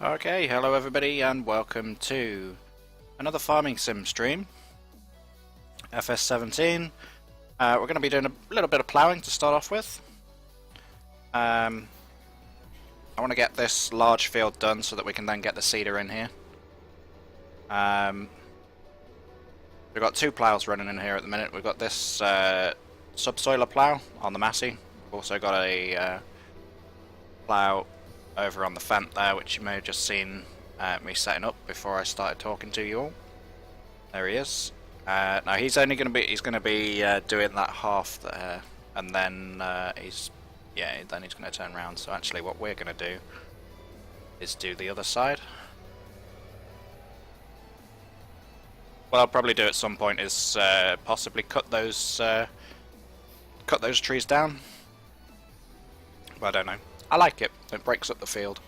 Okay, hello everybody and welcome to another farming sim stream, FS17. We're going to be doing a little bit of ploughing to start off with. I want to get this large field done so that we can then get the seeder in here. We've got two ploughs running in here at the minute. We've got this subsoiler plough on the Massey. We've also got a plough over on the Fent there, which you may have just seen me setting up before I started talking to you all. There he is. Now he's only going to be doing that half there, and then he's going to turn around. So actually, what we're going to do is do the other side. What I'll probably do at some point is possibly cut those trees down. But I don't know. I like it. It breaks up the field.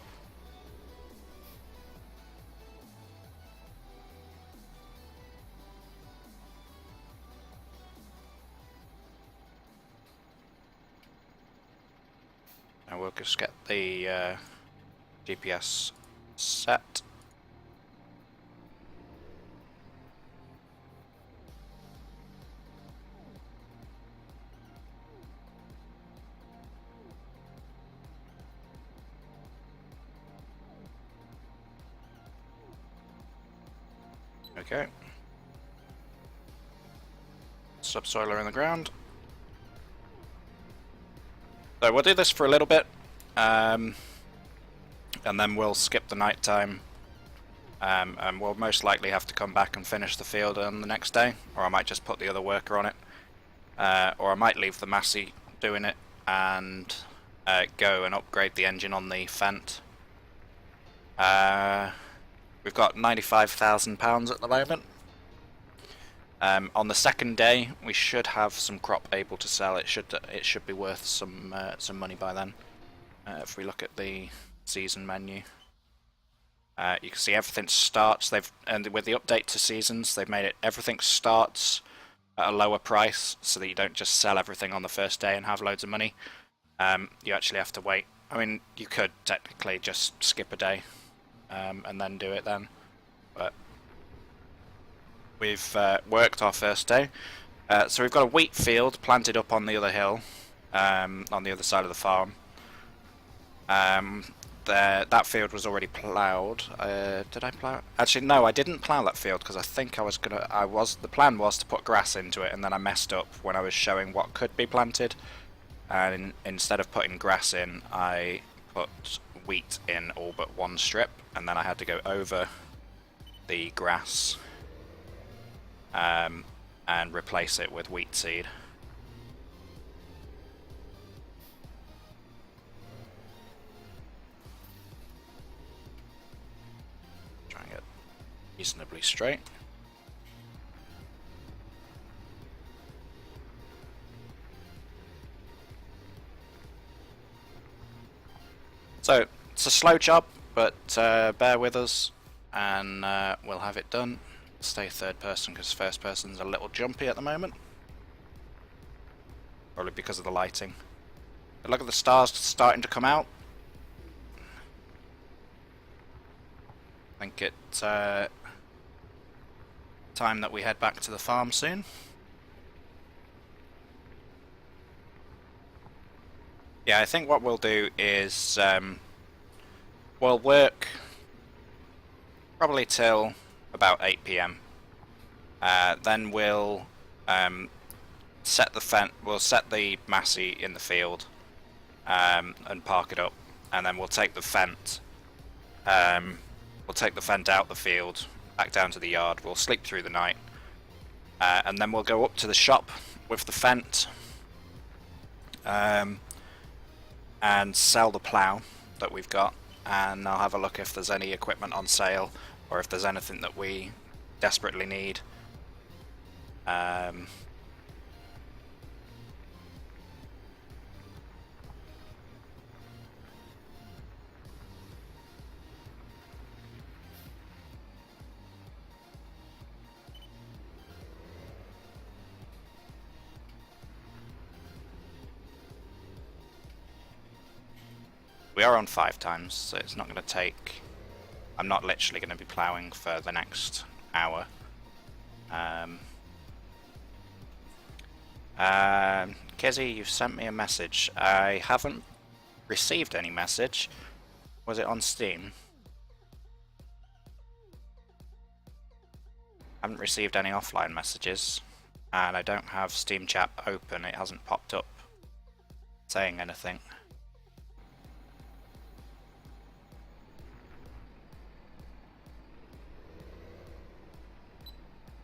Now we'll just get the GPS set. Okay. Subsoiler in the ground. So we'll do this for a little bit, and then we'll skip the night time, and we'll most likely have to come back and finish the field on the next day, or I might just put the other worker on it, or I might leave the Massey doing it and go and upgrade the engine on the Fent. We've got £95,000 at the moment. On the second day, we should have some crop able to sell. It should be worth some money by then. If we look at the season menu, you can see everything starts. And with the update to seasons, they've made it everything starts at a lower price, so that you don't just sell everything on the first day and have loads of money. You actually have to wait. I mean, you could technically just skip a day and then do it then, but we've worked our first day. So we've got a wheat field planted up on the other hill, on the other side of the farm. That field was already ploughed. Did I plough? Actually, no, I didn't plough that field because I think I was gonna. The plan was to put grass into it, and then I messed up when I was showing what could be planted. And instead of putting grass in, I put wheat in all but one strip, and then I had to go over the grass and replace it with wheat seed. Try and get reasonably straight. So it's a slow job, but bear with us and we'll have it done. Stay third person because first person's a little jumpy at the moment, probably because of the lighting. But look at the stars starting to come out. I think it's time that we head back to the farm soon. Yeah, I think what we'll do is we'll work probably till about 8 PM. Then we'll set the Massey in the field and park it up, and then we'll take the Fent. We'll take the Fent out the field, back down to the yard. We'll sleep through the night, and then we'll go up to the shop with the Fent and sell the plough that we've got, and I'll have a look if there's any equipment on sale or if there's anything that we desperately need. We are on 5 times, so it's not going to take I'm not literally going to be ploughing for the next hour. Kizzy, you've sent me a message. I haven't received any message. Was it on Steam? I haven't received any offline messages, and I don't have Steam chat open. It hasn't popped up saying anything.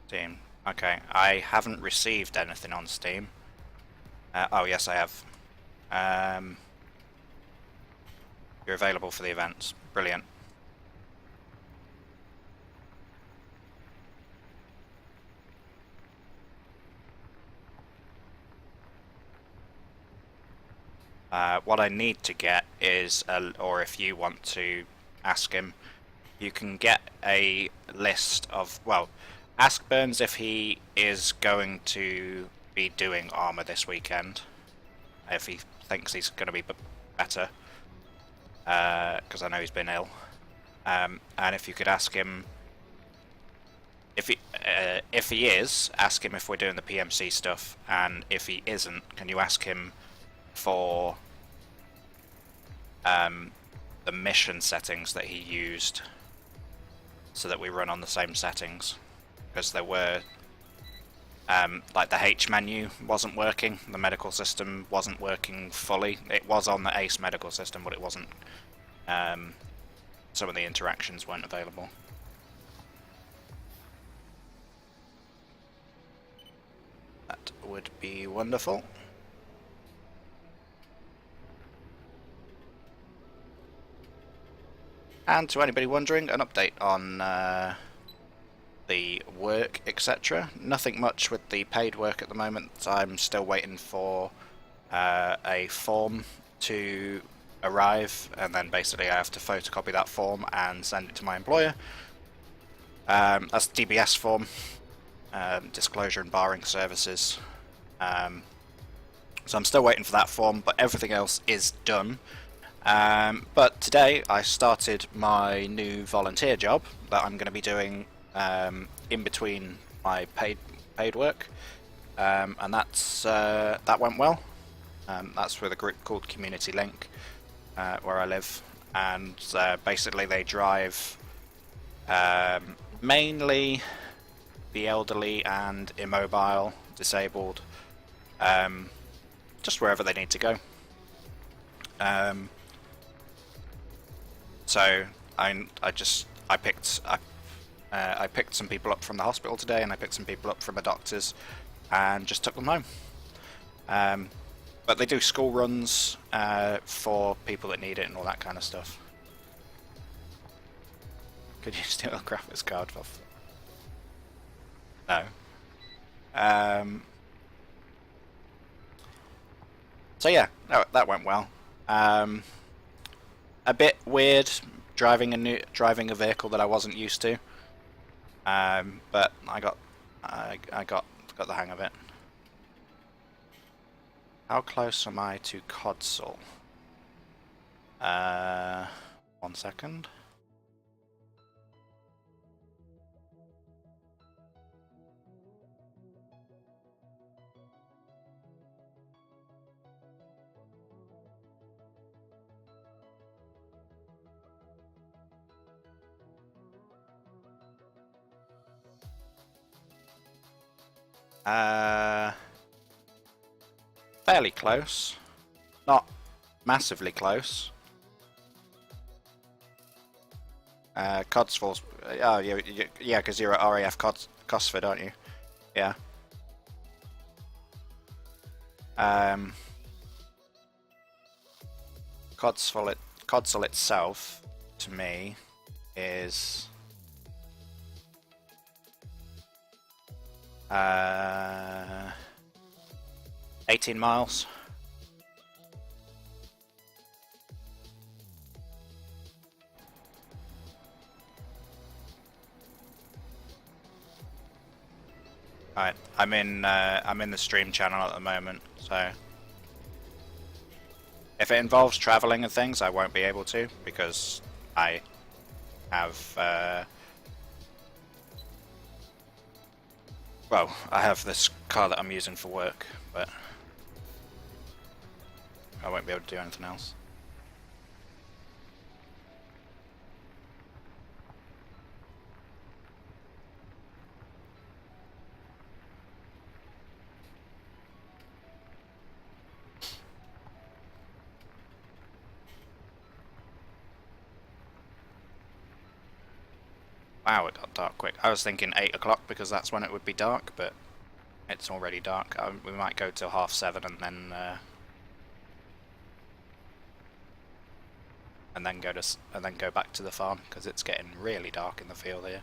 Steam. Okay, I haven't received anything on Steam. Oh yes, I have. You're available for the events. Brilliant. What I need to get is, or if you want to ask him, you can get a list of, well, ask Burns if he is going to be doing armour this weekend, if he thinks he's going to be better, because I know he's been ill, and if you could ask him, if he is, ask him if we're doing the PMC stuff, and if he isn't, can you ask him for the mission settings that he used, so that we run on the same settings, because there were like the H menu wasn't working, the medical system wasn't working fully. It was on the ACE medical system, but it wasn't. Some of the interactions weren't available. That would be wonderful. And to anybody wondering, an update on the work, etc. Nothing much with the paid work at the moment. I'm still waiting for a form to arrive, and then basically I have to photocopy that form and send it to my employer. That's the DBS form, Disclosure and Barring Services. So I'm still waiting for that form, but everything else is done. But today I started my new volunteer job that I'm going to be doing in between my paid work, and that went well. That's with a group called Community Link, where I live, and basically they drive mainly the elderly and immobile, disabled, just wherever they need to go. So I picked some people up from the hospital today, and I picked some people up from the doctors, and just took them home. But they do school runs for people that need it and all that kind of stuff. Could you steal a graphics card for? No. So yeah, that went well. A bit weird driving a vehicle that I wasn't used to, but I got the hang of it. How close am I to Codsall? 1 second. Fairly close, not massively close. Codsfall's, oh yeah, because you're at RAF Cosford, aren't you? Yeah. Codsall itself, to me, is 18 miles. Alright, I'm in the stream channel at the moment, so if it involves travelling and things, I won't be able to, because I have well, I have this car that I'm using for work, but I won't be able to do anything else. Wow, it got dark quick. I was thinking 8 o'clock because that's when it would be dark, but it's already dark. We might go till 7:30 and then go back to the farm because it's getting really dark in the field here.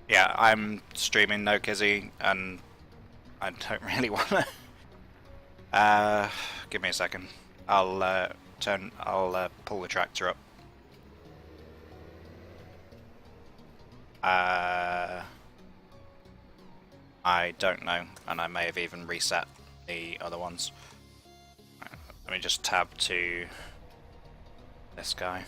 Yeah, I'm streaming No Kizzy, and I don't really want to. Give me a second. I'll pull the tractor up. I don't know, and I may have even reset the other ones. Let me just tab to this guy.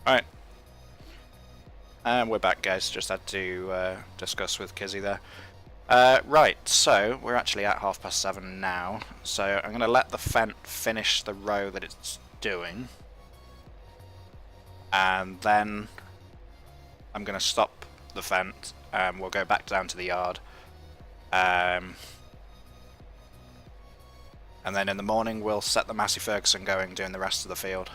Alright. And we're back, guys. Just had to discuss with Kizzy there. Right, so we're actually at 7:30 now. So I'm going to let the Fent finish the row that it's doing. And then I'm going to stop the Fent and we'll go back down to the yard. And then in the morning we'll set the Massey Ferguson going, doing the rest of the field.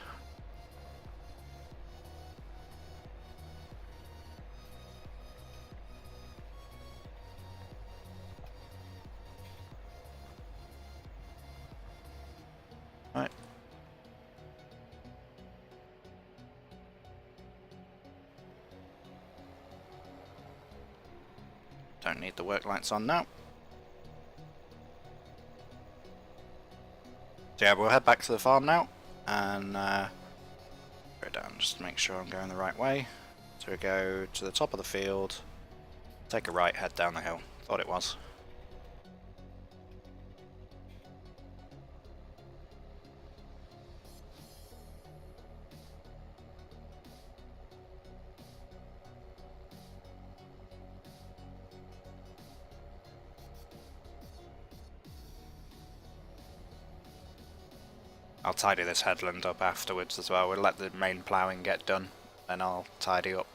Right. Don't need the work lights on now. So yeah, we'll head back to the farm now, and go down just to make sure I'm going the right way. So we go to the top of the field, take a right, head down the hill. Thought it was. I'll tidy this headland up afterwards as well. We'll let the main ploughing get done, then I'll tidy up.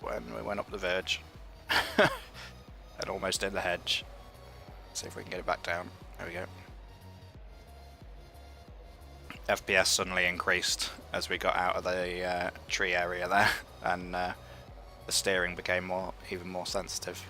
When we went up the verge and almost in the hedge. See if we can get it back down. There we go. FPS suddenly increased as we got out of the tree area there, and the steering became even more sensitive.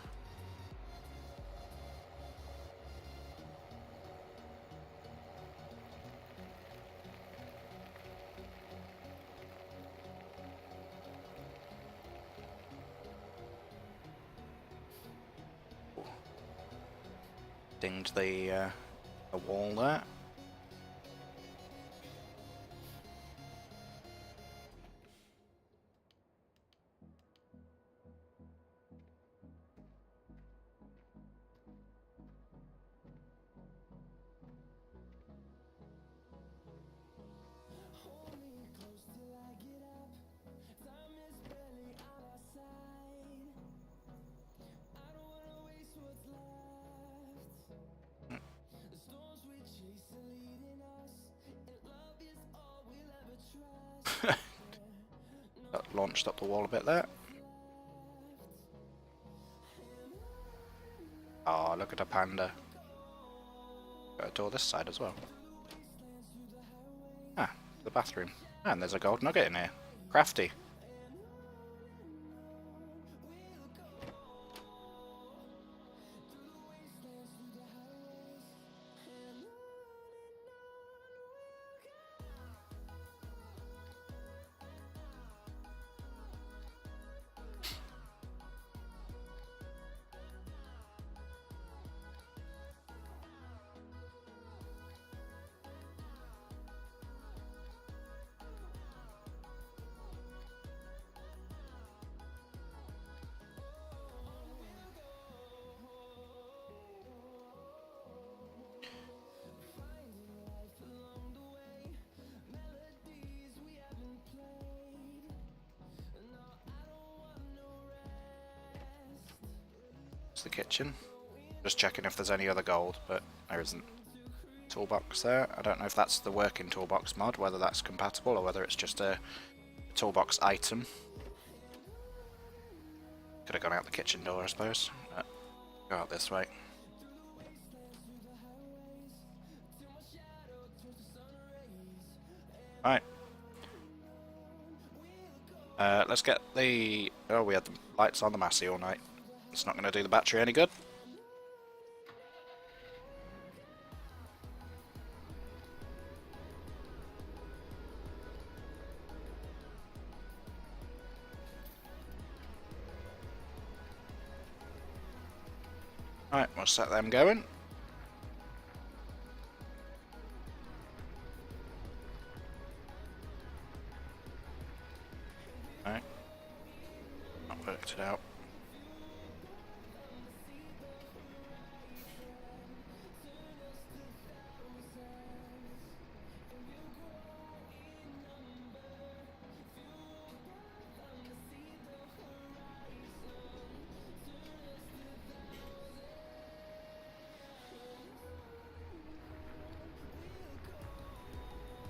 Dinged the wall there. That launched up the wall a bit there. Oh, look at a panda. Got a door this side as well. Ah, the bathroom. And there's a gold nugget in here. Crafty. The kitchen. Just checking if there's any other gold, but there isn't. Toolbox there. I don't know if that's the working toolbox mod, whether that's compatible or whether it's just a toolbox item. Could have gone out the kitchen door, I suppose. But go out this way. Right. Let's get the... Oh, we had the lights on the Massey all night. It's not going to do the battery any good. Right, we'll set them going. Right. Not worked it out.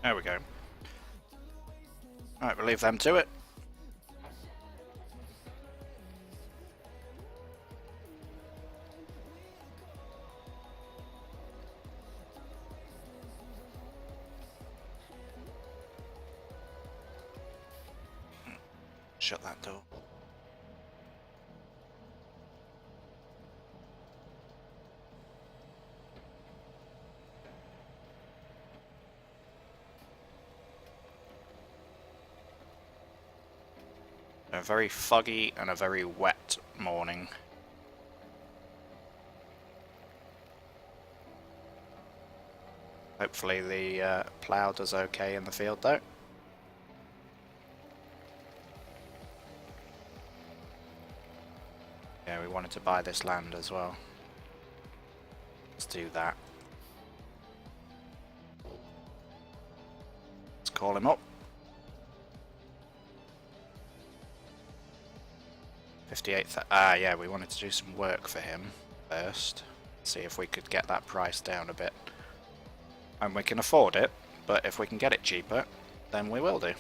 There we go. Right, we'll leave them to it. Shut that door. A very foggy and a very wet morning. Hopefully the plough does okay in the field though. Yeah, we wanted to buy this land as well. Let's do that. Let's call him up. 58. Yeah, we wanted to do some work for him first. See if we could get that price down a bit. And we can afford it, but if we can get it cheaper, then we will do.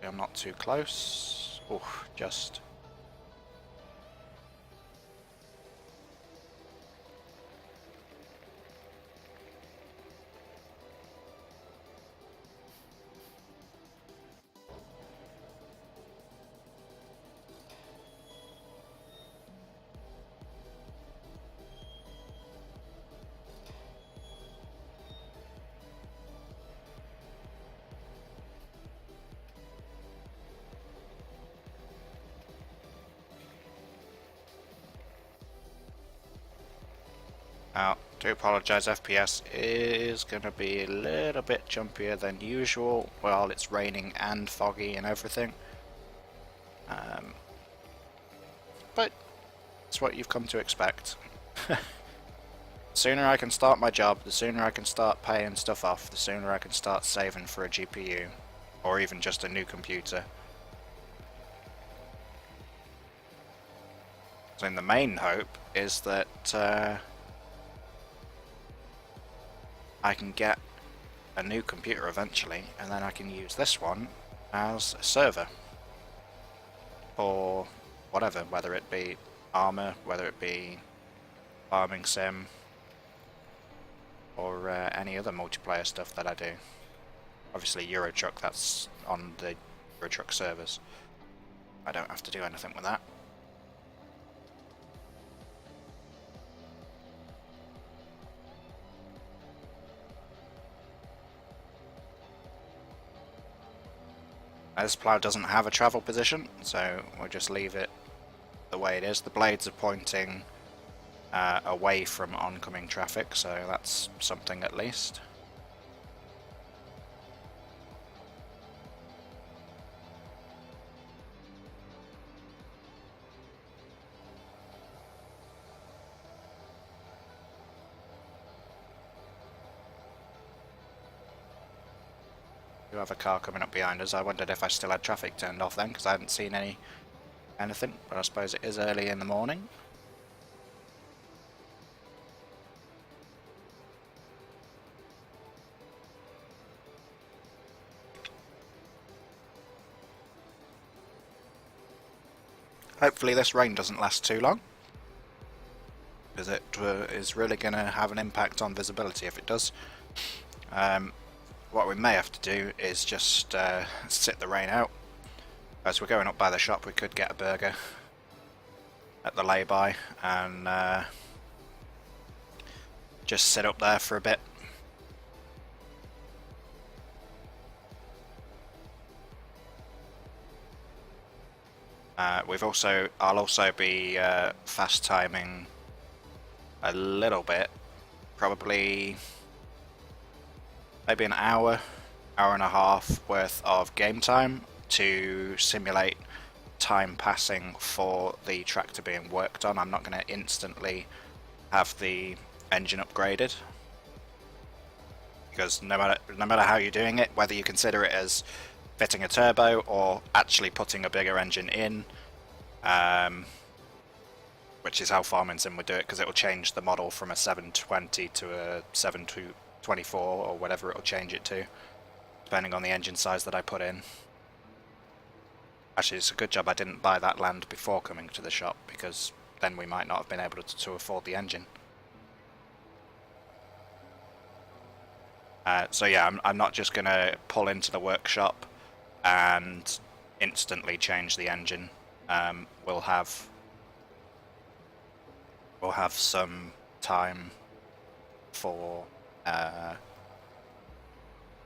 I'm not too close. Oh, just. Do apologise, FPS is going to be a little bit jumpier than usual while it's raining and foggy and everything. But it's what you've come to expect. The sooner I can start my job, the sooner I can start paying stuff off, the sooner I can start saving for a GPU, or even just a new computer. So the main hope is that I can get a new computer eventually, and then I can use this one as a server. Or whatever, whether it be Armour, whether it be Farming Sim, or any other multiplayer stuff that I do. Obviously Euro Truck, that's on the Euro Truck servers. I don't have to do anything with that. This plough doesn't have a travel position, so we'll just leave it the way it is. The blades are pointing away from oncoming traffic, so that's something at least. We have a car coming up behind us. I wondered if I still had traffic turned off then, because I hadn't seen anything, but I suppose it is early in the morning. Hopefully this rain doesn't last too long. is really going to have an impact on visibility if it does. What we may have to do is just sit the rain out. As we're going up by the shop, we could get a burger at the lay-by and just sit up there for a bit. I'll also be fast timing a little bit, probably maybe an hour and a half worth of game time to simulate time passing for the tractor being worked on. I'm not going to instantly have the engine upgraded, because no matter how you're doing it, whether you consider it as fitting a turbo or actually putting a bigger engine in, which is how Farming Sim would do it, because it will change the model from a 720 to a 724 or whatever it will change it to, depending on the engine size that I put in. Actually, it's a good job I didn't buy that land before coming to the shop, because then we might not have been able to afford the engine. So yeah, I'm not just going to pull into the workshop and instantly change the engine. We'll have some time for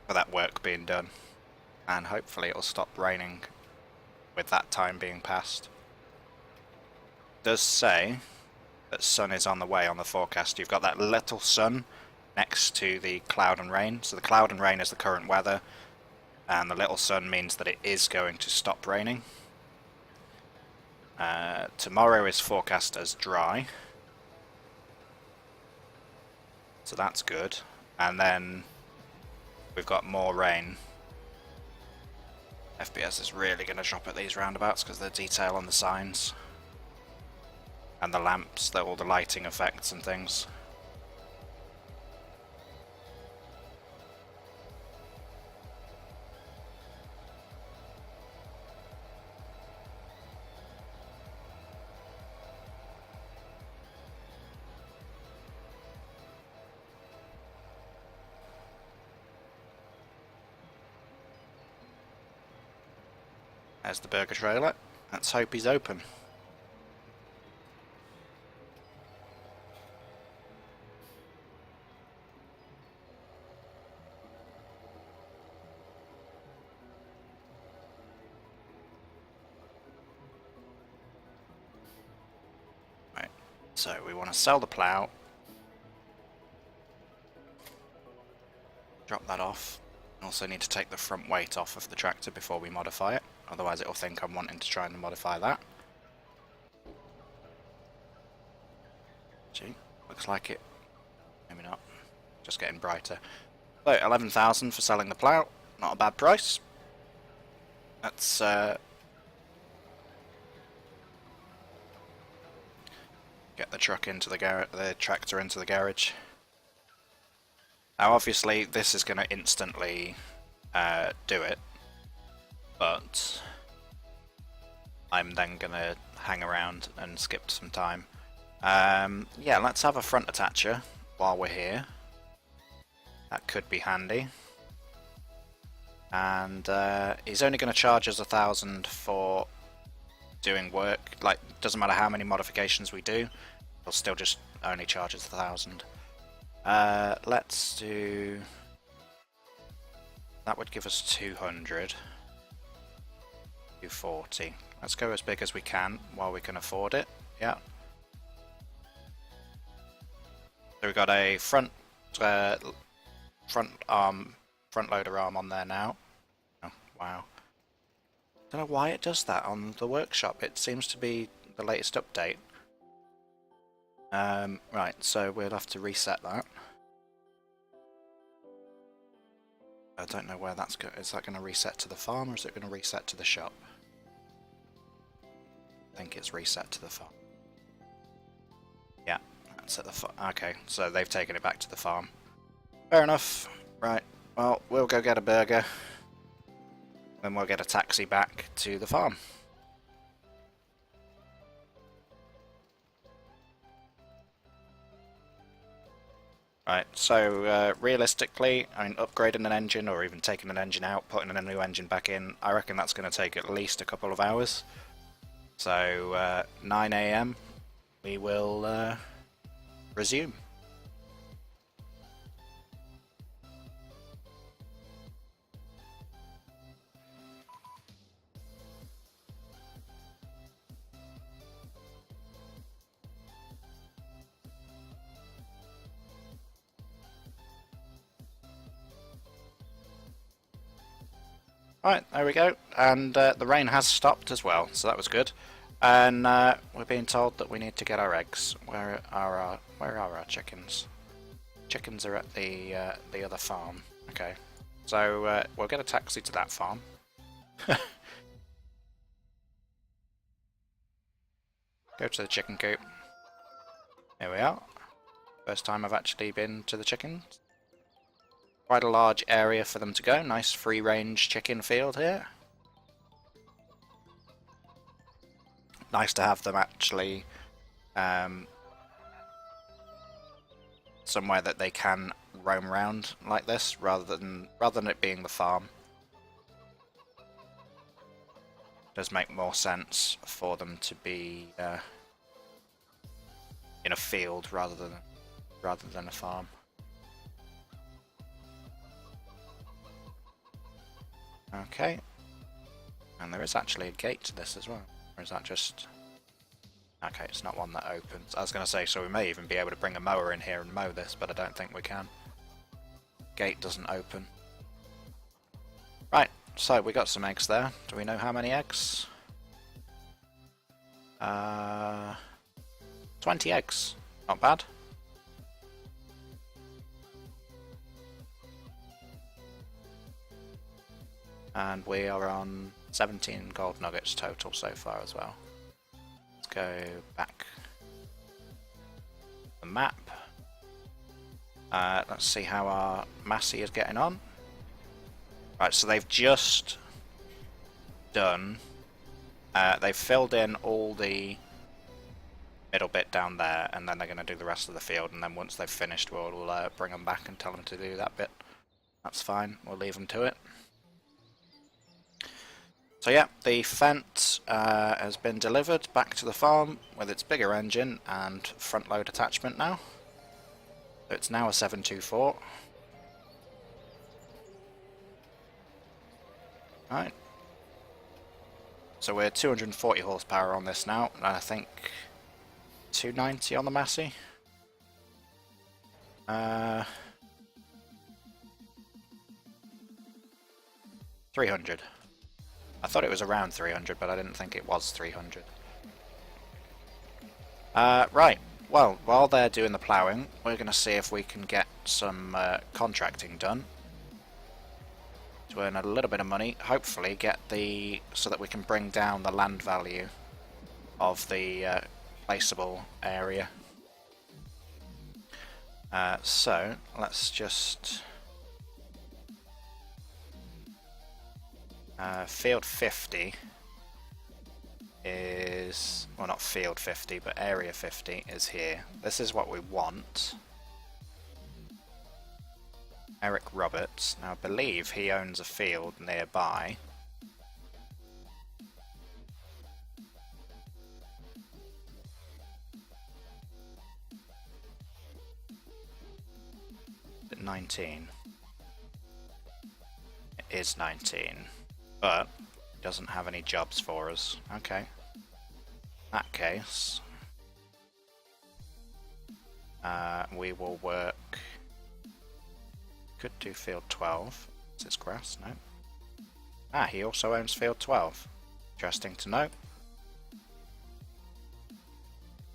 that work being done, and hopefully it'll stop raining with that time being passed. It does say that sun is on the way on the forecast. You've got that little sun next to the cloud and rain. So the cloud and rain is the current weather, and the little sun means that it is going to stop raining. Tomorrow is forecast as dry, so that's good. And then we've got more rain. FPS is really going to drop at these roundabouts because of the detail on the signs and the lamps, all the lighting effects and things. There's the burger trailer. Let's hope he's open. Right, so we want to sell the plough. Drop that off. Also need to take the front weight off of the tractor before we modify it, otherwise it'll think I'm wanting to try and modify that. Gee, looks like it. Maybe not. Just getting brighter. So 11,000 for selling the plough. Not a bad price. Let's get the truck into the tractor into the garage. Now obviously this is going to instantly do it, but I'm then going to hang around and skip some time. Yeah, let's have a front attacher while we're here. That could be handy. And he's only going to charge us 1,000 for doing work. Like, doesn't matter how many modifications we do, he'll still just only charge us 1,000. Let's do... That would give us 200. 240. Let's go as big as we can while we can afford it. Yeah. So we've got a front loader arm on there now. Oh, wow. Don't know why it does that on the workshop. It seems to be the latest update. Right, so we'll have to reset that. I don't know where that's going. Is that going to reset to the farm or is it going to reset to the shop? I think it's reset to the farm. Yeah, that's at the farm. Okay, so they've taken it back to the farm. Fair enough. Right, well, we'll go get a burger. Then we'll get a taxi back to the farm. Right, so realistically, I mean, upgrading an engine or even taking an engine out, putting a new engine back in, I reckon that's going to take at least a couple of hours. So 9 AM, we will resume. Right, there we go, and the rain has stopped as well, so that was good. And we're being told that we need to get our eggs. Where are our chickens? Chickens are at the other farm. Okay, so we'll get a taxi to that farm. Go to the chicken coop. Here we are. First time I've actually been to the chickens. Quite a large area for them to go. Nice free-range chicken field here. Nice to have them actually somewhere that they can roam around like this, rather than it being the farm. Does make more sense for them to be in a field rather than a farm. Okay, and there is actually a gate to this as well, or is that just... Okay, it's not one that opens. I was going to say, so we may even be able to bring a mower in here and mow this, but I don't think we can. Gate doesn't open. Right, so we got some eggs there. Do we know how many eggs? 20 eggs. Not bad. And we are on 17 gold nuggets total so far as well. Let's go back the map. Let's see how our Massey is getting on. Right, so they've just done. They've filled in all the middle bit down there, and then they're going to do the rest of the field. And then once they've finished, we'll bring them back and tell them to do that bit. That's fine. We'll leave them to it. So yeah, the Fent has been delivered back to the farm with its bigger engine and front load attachment now. So it's now a 724. Right. So we're 240 horsepower on this now, and I think 290 on the Massey. 300. I thought it was around 300, but I didn't think it was 300. Right, well, while they're doing the ploughing, we're going to see if we can get some contracting done to earn a little bit of money, hopefully get so that we can bring down the land value of the placeable area. So, let's just... field 50 is... well, not field 50, but area 50 is here. This is what we want. Eric Roberts. Now, I believe he owns a field nearby. Is it 19? It is 19. But he doesn't have any jobs for us. Okay. In that case, we will work... Could do field 12. Is it grass? No. Ah, he also owns field 12. Interesting to know.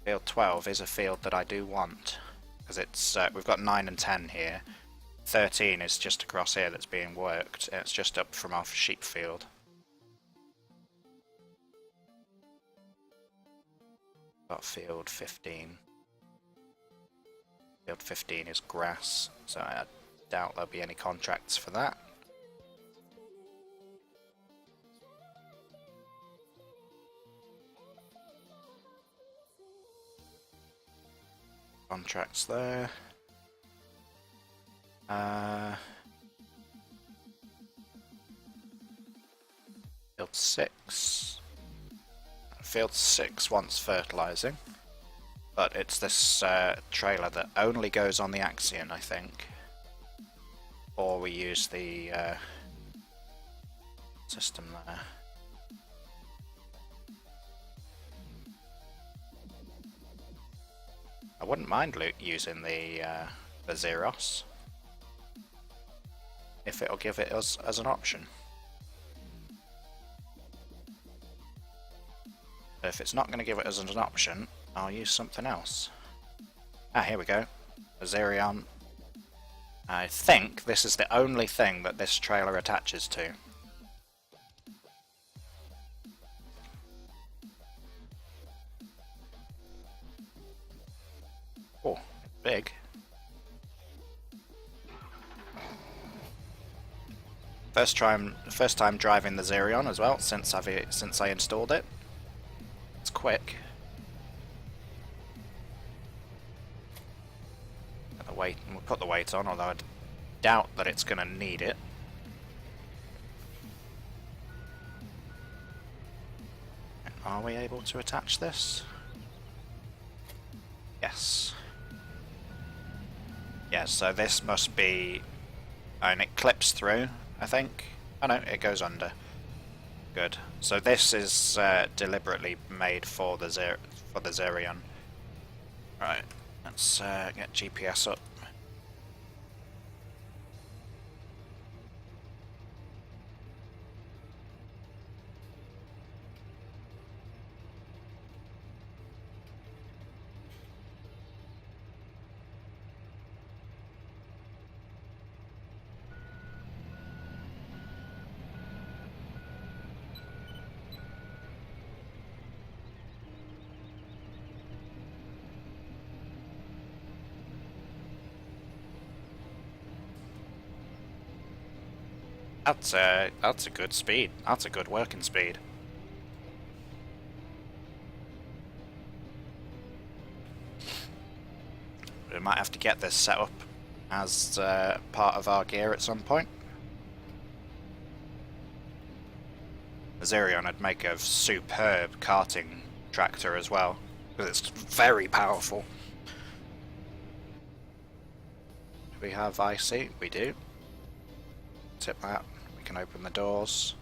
Field 12 is a field that I do want, because it's we've got 9 and 10 here. 13 is just across here that's being worked, and it's just up from our sheep field. Got field 15. Field 15 is grass, so I doubt there'll be any contracts for that. Contracts there. 6. Field 6 wants fertilizing, but it's this trailer that only goes on the Axion, I think. Or we use the system there. I wouldn't mind using the Zeros if it'll give it us as an option. But if it's not going to give it us as an option, I'll use something else. Ah, here we go. Azerion. I think this is the only thing that this trailer attaches to. Oh, big. First time driving the Zerion as well since I installed it. It's quick. We'll put the weight on, although I doubt that it's going to need it. Are we able to attach this? Yes. Yeah, so this must be... and it clips through, I think. Oh no, it goes under. Good. So this is deliberately made for the Zerion. Right, let's get GPS up. That's a good speed. That's a good working speed. We might have to get this set up as part of our gear at some point. The Zerion would make a superb karting tractor as well, because it's very powerful. Do we have IC? We do. Tip that. We can open the doors.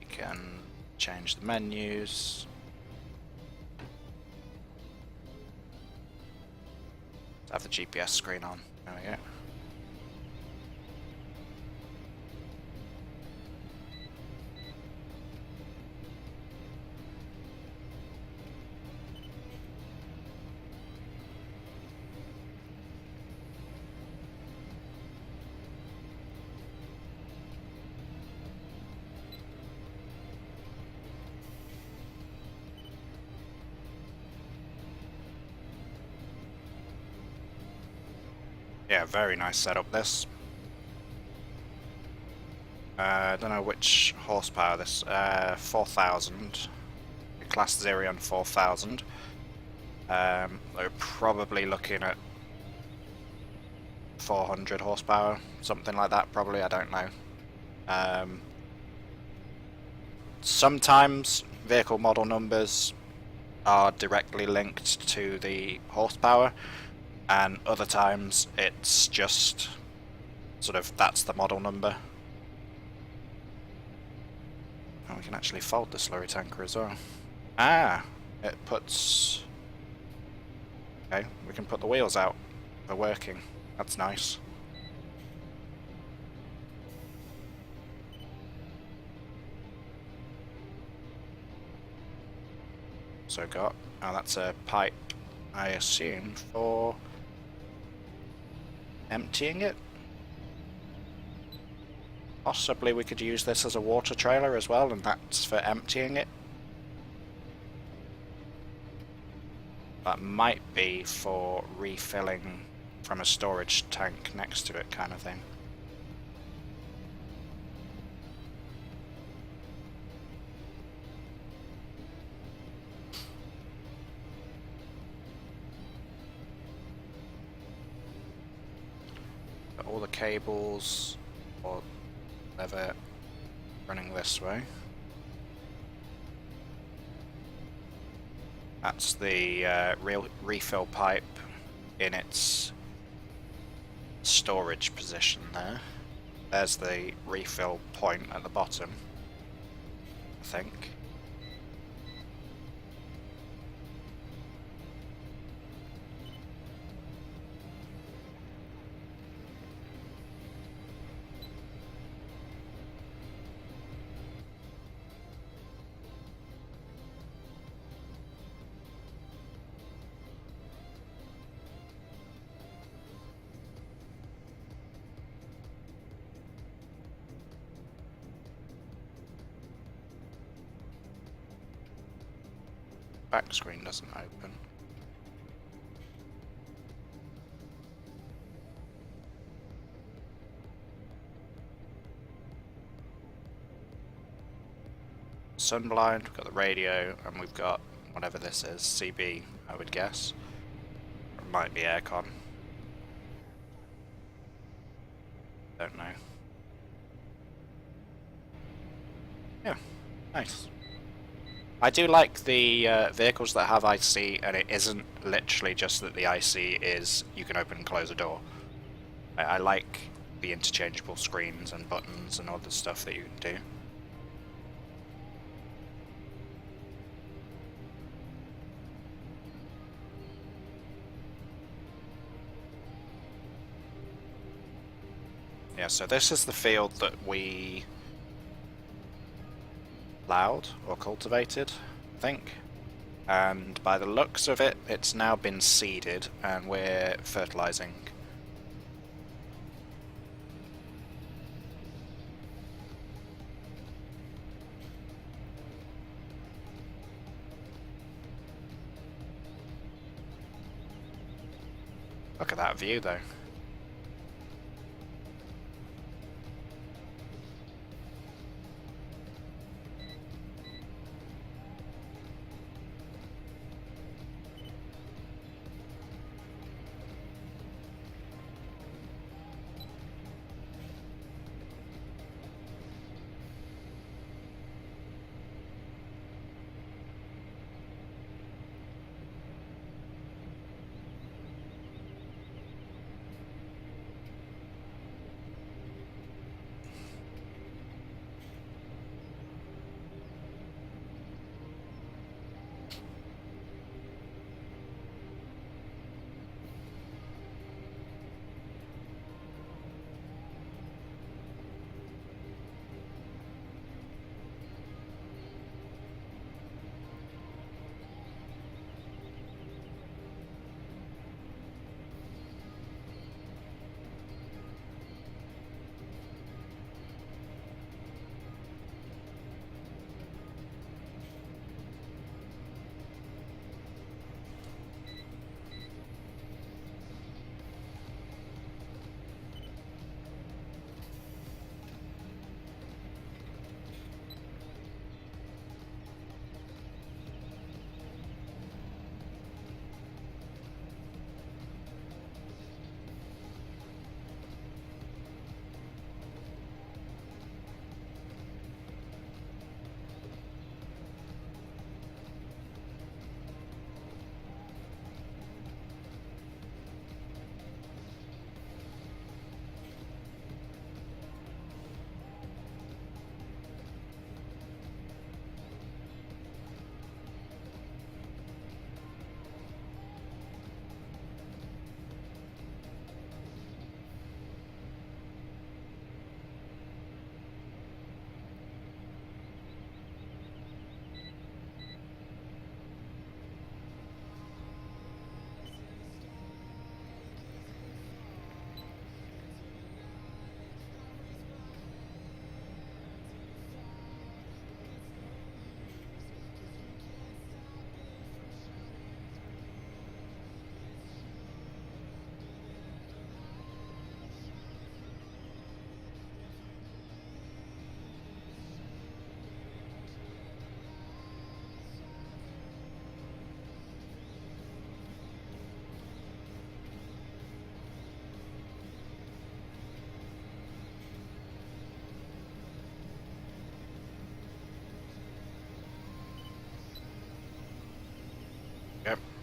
We can change the menus. Let's have the GPS screen on. There we go. Yeah, very nice setup this. I don't know which horsepower this, 4,000. Class Zerion 4,000. They're probably looking at 400 horsepower, something like that probably, I don't know. Sometimes vehicle model numbers are directly linked to the horsepower, and other times it's just sort of that's the model number. And we can actually fold the slurry tanker as well. Ah, it puts... Okay, we can put the wheels out. They're working. That's nice. So got... Oh, that's a pipe, I assume, for emptying it. Possibly we could use this as a water trailer as well, and that's for emptying it. That might be for refilling from a storage tank next to it, kind of thing. All the cables or whatever running this way. That's the real refill pipe in its storage position there. There's the refill point at the bottom, I think. Back screen doesn't open. Sunblind, we've got the radio, and we've got whatever this is, CB, I would guess. Or it might be aircon. Don't know. Yeah, nice. I do like the vehicles that have IC, and it isn't literally just that the IC is you can open and close a door. I like the interchangeable screens and buttons and all the stuff that you can do. Yeah, so this is the field that we plowed or cultivated, I think. And by the looks of it, it's now been seeded and we're fertilizing. Look at that view though.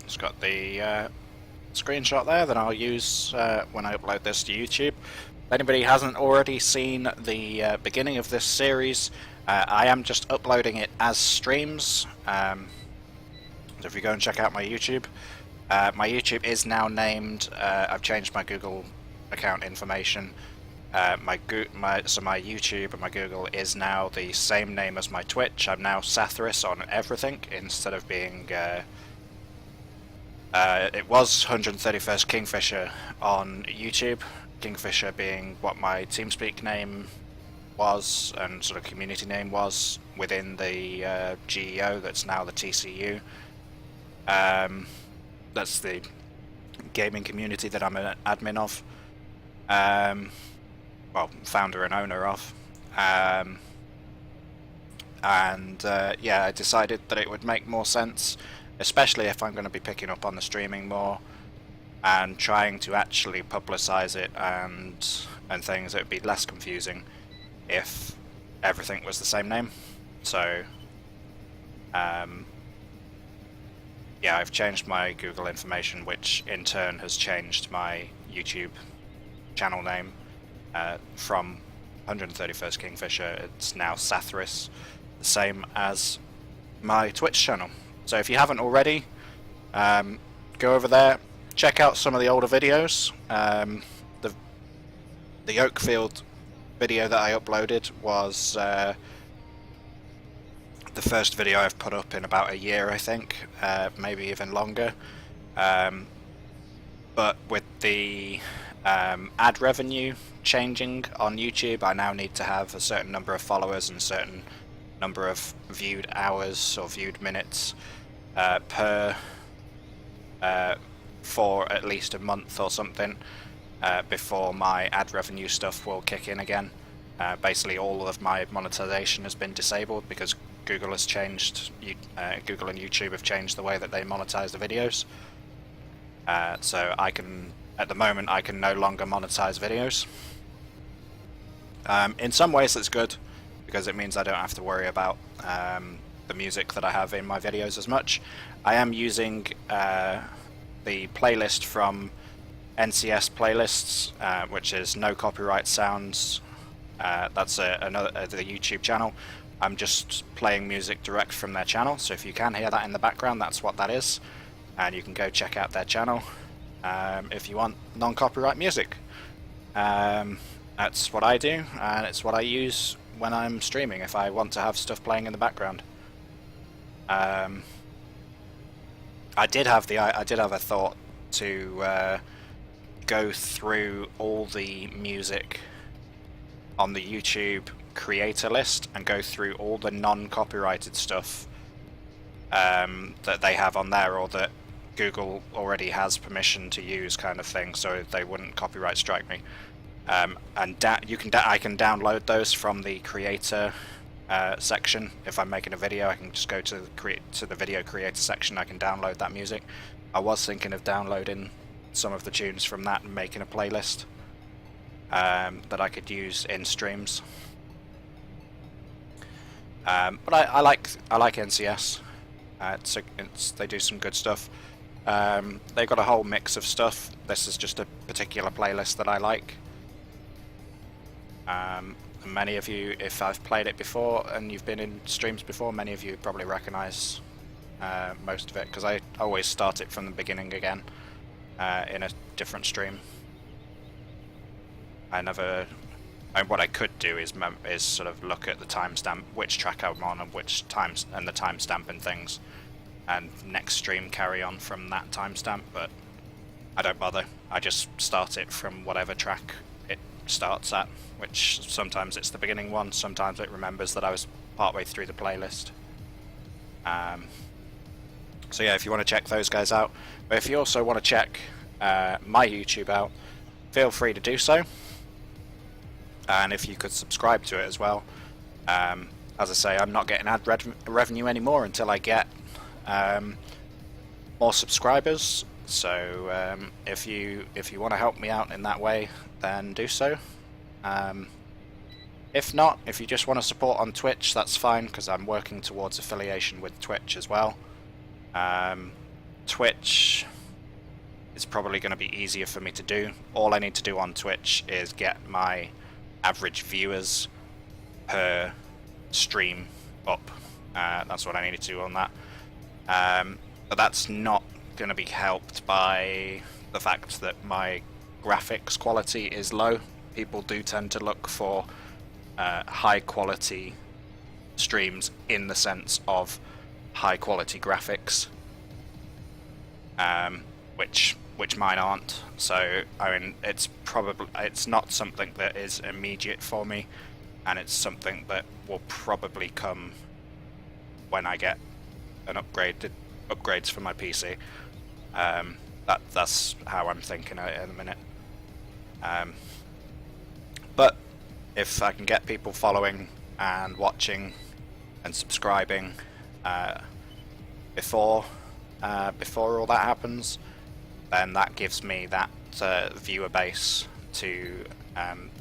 It's got the screenshot there that I'll use when I upload this to YouTube. If anybody hasn't already seen the beginning of this series, I am just uploading it as streams. So if you go and check out my YouTube is now named. I've changed my Google account information. My YouTube and my Google is now the same name as my Twitch. I'm now Sathris on everything instead of being. It was 131st Kingfisher on YouTube. Kingfisher being what my TeamSpeak name was and sort of community name was within the GEO. That's now the TCU. That's the gaming community that I'm an admin of. Well, founder and owner of. Yeah, I decided that it would make more sense, especially if I'm going to be picking up on the streaming more and trying to actually publicize it and things. It would be less confusing if everything was the same name. So, yeah, I've changed my Google information, which in turn has changed my YouTube channel name from 131st Kingfisher. It's now Sathris, the same as my Twitch channel. So if you haven't already, go over there, check out some of the older videos. The Oakfield video that I uploaded was the first video I've put up in about a year, I think, maybe even longer. But with the ad revenue changing on YouTube, I now need to have a certain number of followers and a certain number of viewed hours or viewed minutes for at least a month or something before my ad revenue stuff will kick in again. Basically all of my monetization has been disabled because Google has changed, Google and YouTube have changed the way that they monetize the videos. So at the moment I can no longer monetize videos. In some ways that's good, because it means I don't have to worry about the music that I have in my videos as much. I am using the playlist from NCS Playlists, which is No Copyright Sounds. That's the YouTube channel. I'm just playing music direct from their channel, so if you can hear that in the background, that's what that is. And you can go check out their channel if you want non-copyright music. That's what I do, and it's what I use when I'm streaming if I want to have stuff playing in the background. I did have a thought to go through all the music on the YouTube creator list and go through all the non-copyrighted stuff that they have on there, or that Google already has permission to use, kind of thing, so they wouldn't copyright strike me. And I can download those from the creator section. If I'm making a video, I can just go to the video creator section. I can download that music. I was thinking of downloading some of the tunes from that and making a playlist that I could use in streams. But I like NCS. They do some good stuff. They've got a whole mix of stuff. This is just a particular playlist that I like. Many of you, if I've played it before and you've been in streams before, many of you probably recognise most of it, because I always start it from the beginning again in a different stream. And what I could do is sort of look at the timestamp, which track I'm on, and which times, and the timestamp and things, and next stream carry on from that timestamp. But I don't bother. I just start it from whatever track it starts at, which sometimes it's the beginning one, sometimes it remembers that I was partway through the playlist. So yeah, if you want to check those guys out, but if you also want to check my YouTube out, feel free to do so. And if you could subscribe to it as well. As I say, I'm not getting ad revenue anymore until I get more subscribers. So if you want to help me out in that way, then do so. If not, if you just want to support on Twitch, that's fine, because I'm working towards affiliation with Twitch as well. Twitch is probably going to be easier for me to do. All I need to do on Twitch is get my average viewers per stream up. That's what I need to do on that. But that's not going to be helped by the fact that my graphics quality is low. People do tend to look for high quality streams in the sense of high quality graphics, which mine aren't. So I mean, it's not something that is immediate for me, and it's something that will probably come when I get an upgrades for my PC. That's how I'm thinking at the minute. But if I can get people following and watching and subscribing before all that happens, then that gives me that viewer base to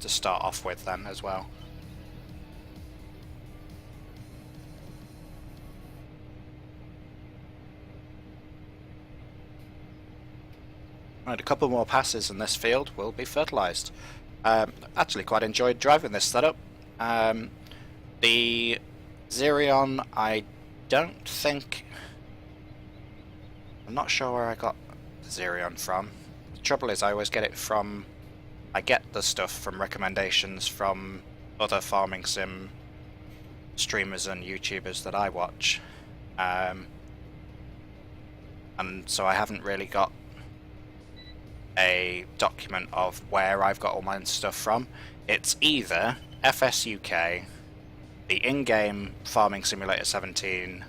start off with then as well. Right, a couple more passes and this field will be fertilised. Actually quite enjoyed driving this setup. The Xerion, I'm not sure where I got the Xerion from. The trouble is I get the stuff from recommendations from other farming sim streamers and YouTubers that I watch. And so I haven't really got a document of where I've got all my stuff from. It's either FS UK, the in-game Farming Simulator 17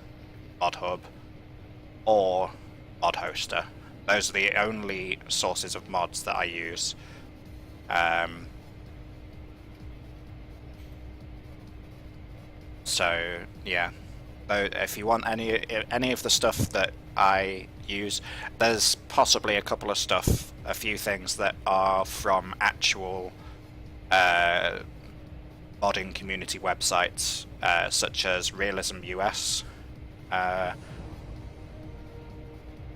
mod hub, or mod hoster. Those are the only sources of mods that I use. So yeah, if you want any of the stuff that I use, there's possibly a few things that are from actual modding community websites, such as Realism US.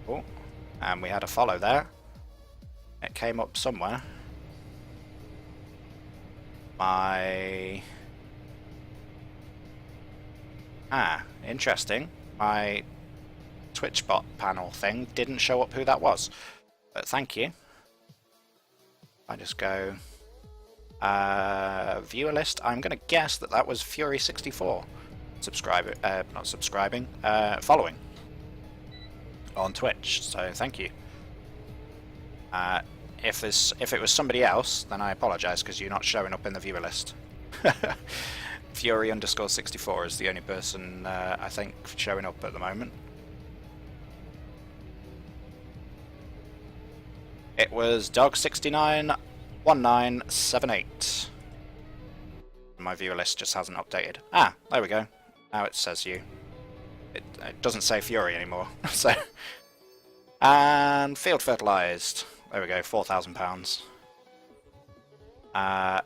Oh, and we had a follow there. It came up somewhere. Interesting. My Twitch bot panel thing didn't show up who that was, but thank you. I just go viewer list. I'm gonna guess that was Fury64 following on Twitch, so thank you. If it was somebody else, then I apologize because you're not showing up in the viewer list. Fury_64 is the only person I think showing up at the moment. It was Dog691978. My viewer list just hasn't updated. Ah, there we go. Now it says you. It doesn't say Fury anymore. So, and field fertilised. There we go, £4,000.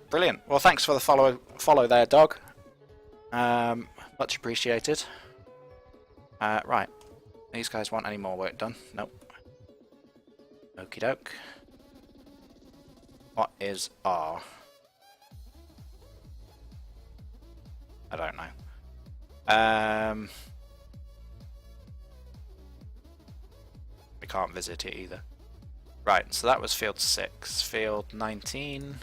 Brilliant. Well, thanks for the follow there, Dog. Much appreciated. Right. These guys want any more work done? Nope. Okie doke. What is R? I don't know. We can't visit it either. Right, so that was field 6. Field 19.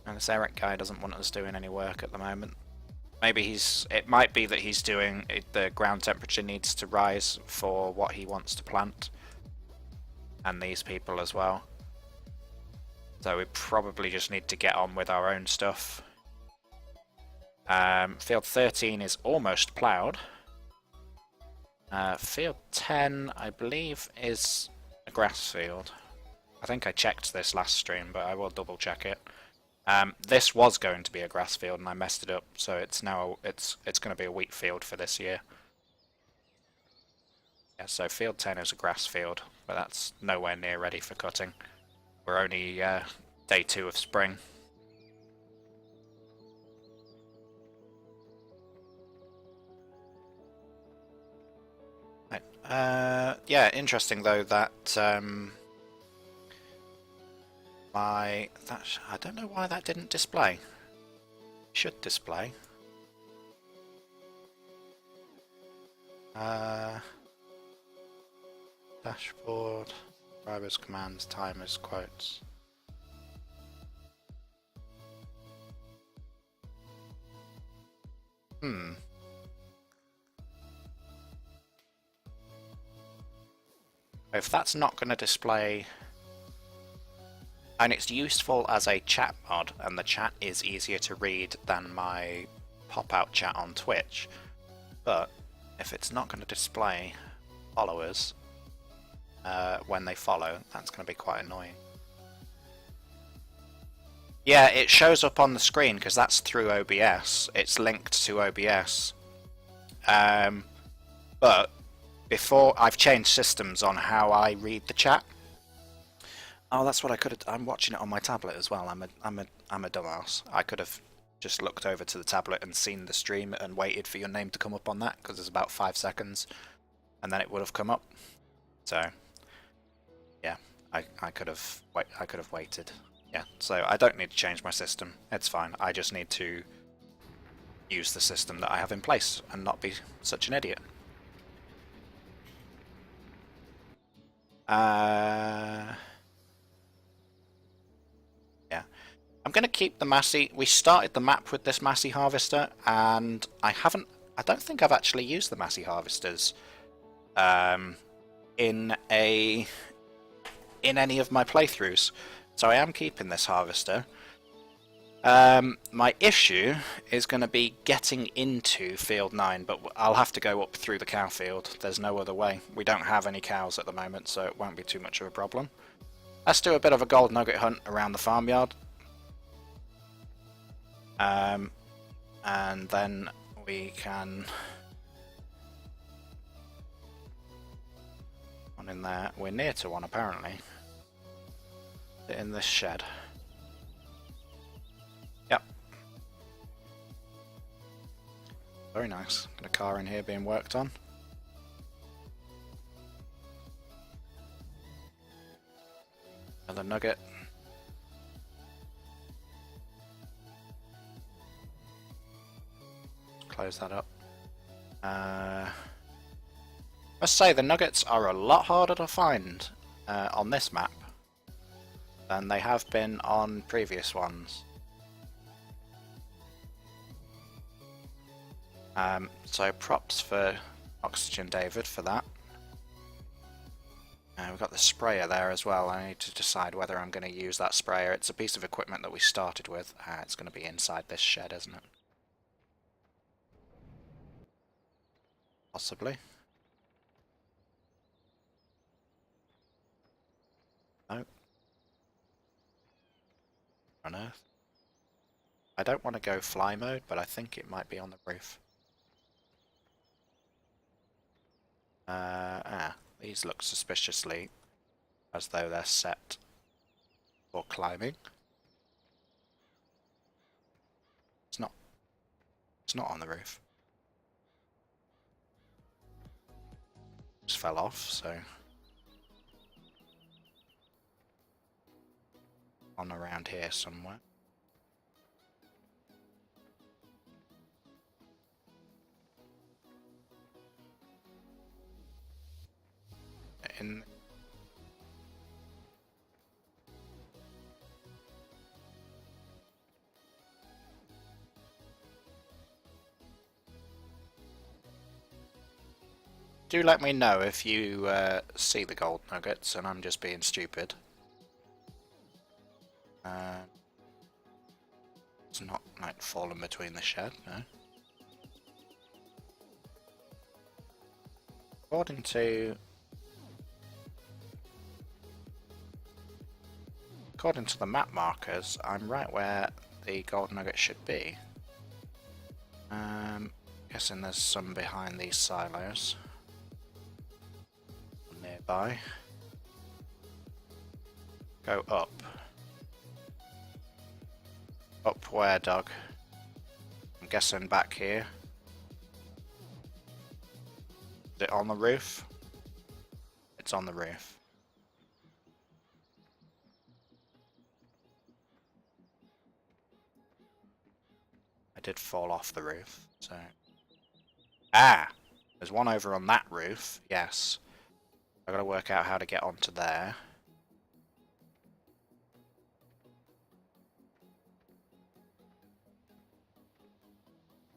And this Eric guy doesn't want us doing any work at the moment. Maybe it might be that he's doing the ground temperature needs to rise for what he wants to plant. And these people as well. So we probably just need to get on with our own stuff. Field 13 is almost ploughed. Field 10, I believe, is a grass field. I think I checked this last stream, but I will double check it. This was going to be a grass field and I messed it up, so it's now it's going to be a wheat field for this year. Yeah, so field 10 is a grass field, but that's nowhere near ready for cutting. We're only day 2 of spring. Right, Yeah, interesting though that I don't know why that didn't display. Should display. Dashboard, drivers, commands, timers, quotes. If that's not going to display, and it's useful as a chat mod, and the chat is easier to read than my pop-out chat on Twitch, but if it's not going to display followers when they follow, that's going to be quite annoying. Yeah, it shows up on the screen because that's through OBS. It's linked to OBS. But before, I've changed systems on how I read the chat. Oh, that's what I could have. I'm watching it on my tablet as well. I'm a dumbass. I could have just looked over to the tablet and seen the stream and waited for your name to come up on that because there's about 5 seconds, and then it would have come up. So, yeah, I could have waited. Yeah, so I don't need to change my system. It's fine. I just need to use the system that I have in place and not be such an idiot. Yeah. I'm going to keep the Massey. We started the map with this Massey harvester, and I don't think I've actually used the Massey harvesters in any of my playthroughs. So I am keeping this harvester. My issue is going to be getting into field 9, but I'll have to go up through the cow field. There's no other way. We don't have any cows at the moment, so it won't be too much of a problem. Let's do a bit of a gold nugget hunt around the farmyard. And then we can... One in there. We're near to one, apparently. In this shed. Yep. Very nice. Got a car in here being worked on. Another nugget. Close that up. I must say the nuggets are a lot harder to find on this map than they have been on previous ones. So props for Oxygen David for that. We've got the sprayer there as well. I need to decide whether I'm going to use that sprayer. It's a piece of equipment that we started with. It's going to be inside this shed, isn't it? Possibly. No. On Earth. I don't want to go fly mode, but I think it might be on the roof. These look suspiciously as though they're set for climbing. It's not. It's not on the roof. Just fell off, so on around here somewhere. In do let me know if you see the gold nuggets and I'm just being stupid. It's not like falling between the shed, no. According to the map markers, I'm right where the gold nugget should be. Guessing there's some behind these silos. Nearby. Go up. Up where, Doug? I'm guessing back here. Is it on the roof? It's on the roof. I did fall off the roof, so... Ah! There's one over on that roof, yes. I've got to work out how to get onto there.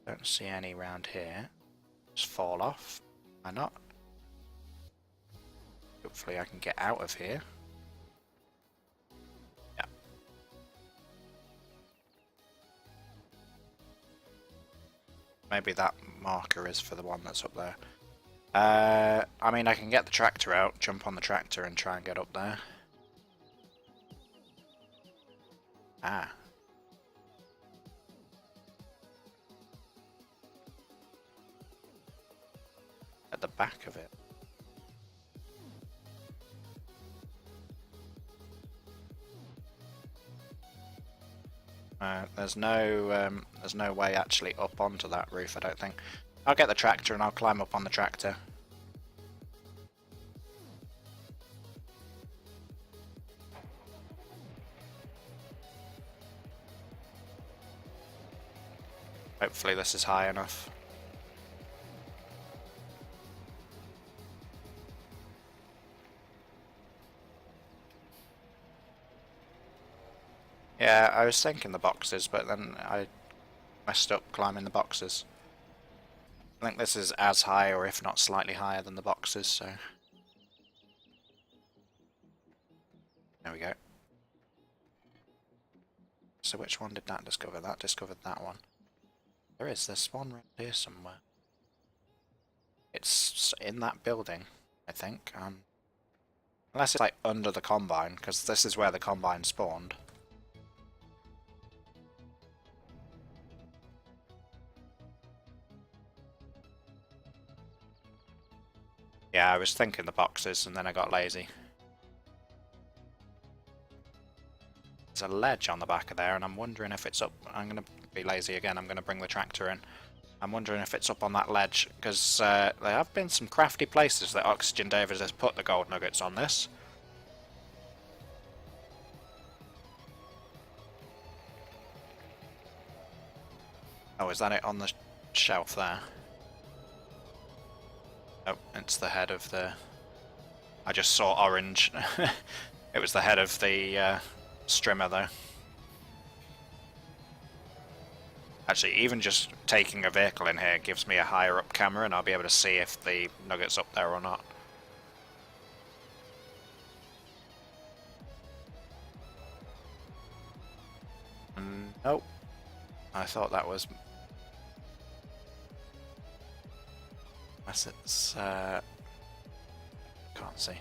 Don't see any around here. Just fall off. Why not? Hopefully I can get out of here. Yeah. Maybe that marker is for the one that's up there. I mean, I can get the tractor out, jump on the tractor and try and get up there. Ah. At the back of it. There's no way actually up onto that roof, I don't think. I'll get the tractor and I'll climb up on the tractor. Hopefully this is high enough. Yeah, I was thinking the boxes, but then I messed up climbing the boxes. I think this is as high, or if not slightly higher than the boxes, so... There we go. So which one did that discover? That discovered that one. There's one right here somewhere. It's in that building, I think. Unless it's like under the combine, because this is where the combine spawned. Yeah, I was thinking the boxes and then I got lazy. There's a ledge on the back of there and I'm wondering if it's up. I'm going to be lazy again, I'm going to bring the tractor in. I'm wondering if it's up on that ledge, because there have been some crafty places that Oxygen David has put the gold nuggets on this. Oh, is that it on the shelf there? Oh, it's the head of the... I just saw orange. It was the head of the strimmer though. Actually, even just taking a vehicle in here gives me a higher up camera and I'll be able to see if the nugget's up there or not. Nope. I thought that was... Unless it's... can't see.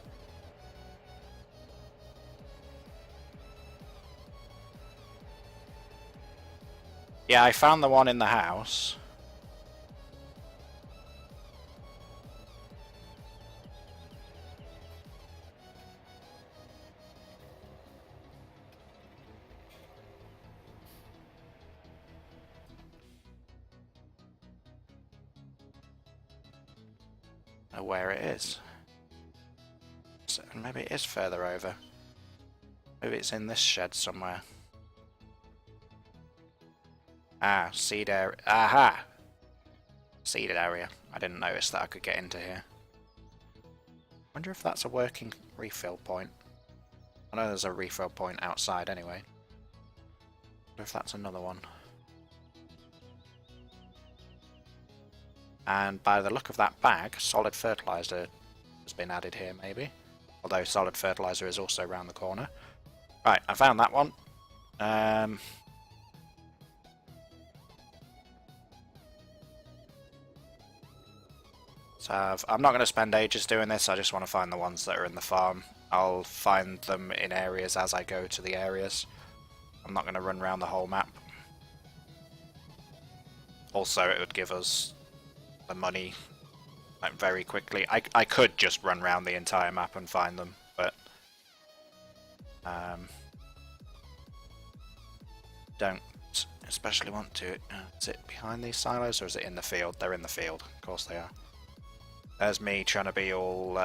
Yeah, I found the one in the house. Know where it is. So maybe it is further over. Maybe it's in this shed somewhere. Ah, seed area. Aha! Seeded area. I didn't notice that I could get into here. Wonder if that's a working refill point. I know there's a refill point outside anyway. Wonder if that's another one. And by the look of that bag, solid fertilizer has been added here maybe. Although solid fertilizer is also around the corner. Right, I found that one. So I'm not going to spend ages doing this, I just want to find the ones that are in the farm. I'll find them in areas as I go to the areas. I'm not going to run around the whole map. Also, it would give us the money like very quickly. I could just run around the entire map and find them, but don't especially want to. Is it behind these silos or is it in the field? They're in the field, of course they are. There's me trying to be all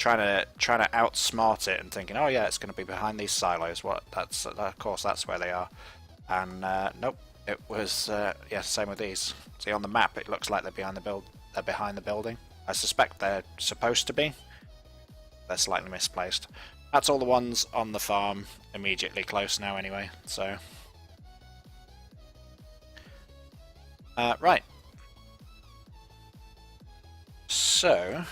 trying to outsmart it and thinking, oh yeah, it's going to be behind these silos. What? Of course that's where they are. And nope, it was yeah, same with these. See, on the map it looks like they're behind the building. I suspect they're supposed to be. They're slightly misplaced. That's all the ones on the farm immediately close now anyway, so... right. So...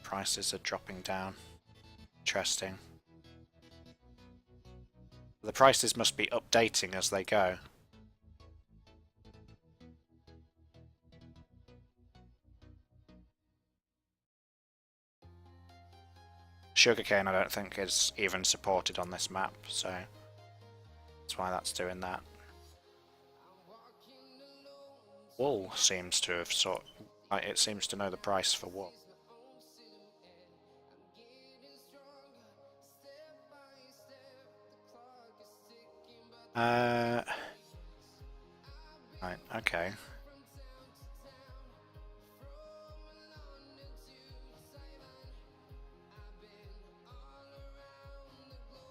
prices are dropping down. Interesting. The prices must be updating as they go. Sugarcane I don't think is even supported on this map, so that's why that's doing that. Wool seems to have it seems to know the price for wool. Right, okay.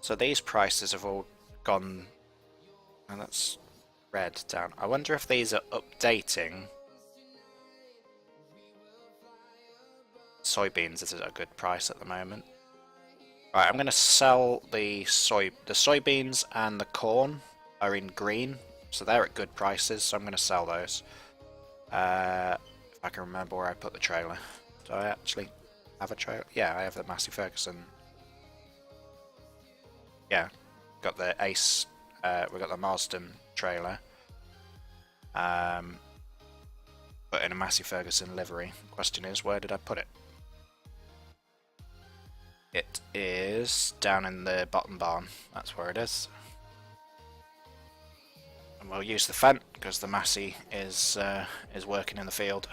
So these prices have all gone, and that's red down. I wonder if these are updating. Soybeans is at a good price at the moment. Right, I'm going to sell the soybeans and the corn are in green, so they're at good prices, so I'm going to sell those. If I can remember where I put the trailer. Do I actually have a trailer? Yeah, I have the Massey Ferguson. Yeah, got the Ace, we got the Marsden trailer. But in a Massey Ferguson livery. Question is, where did I put it? It is down in the bottom barn. That's where it is. And we'll use the Fent because the Massey is working in the field.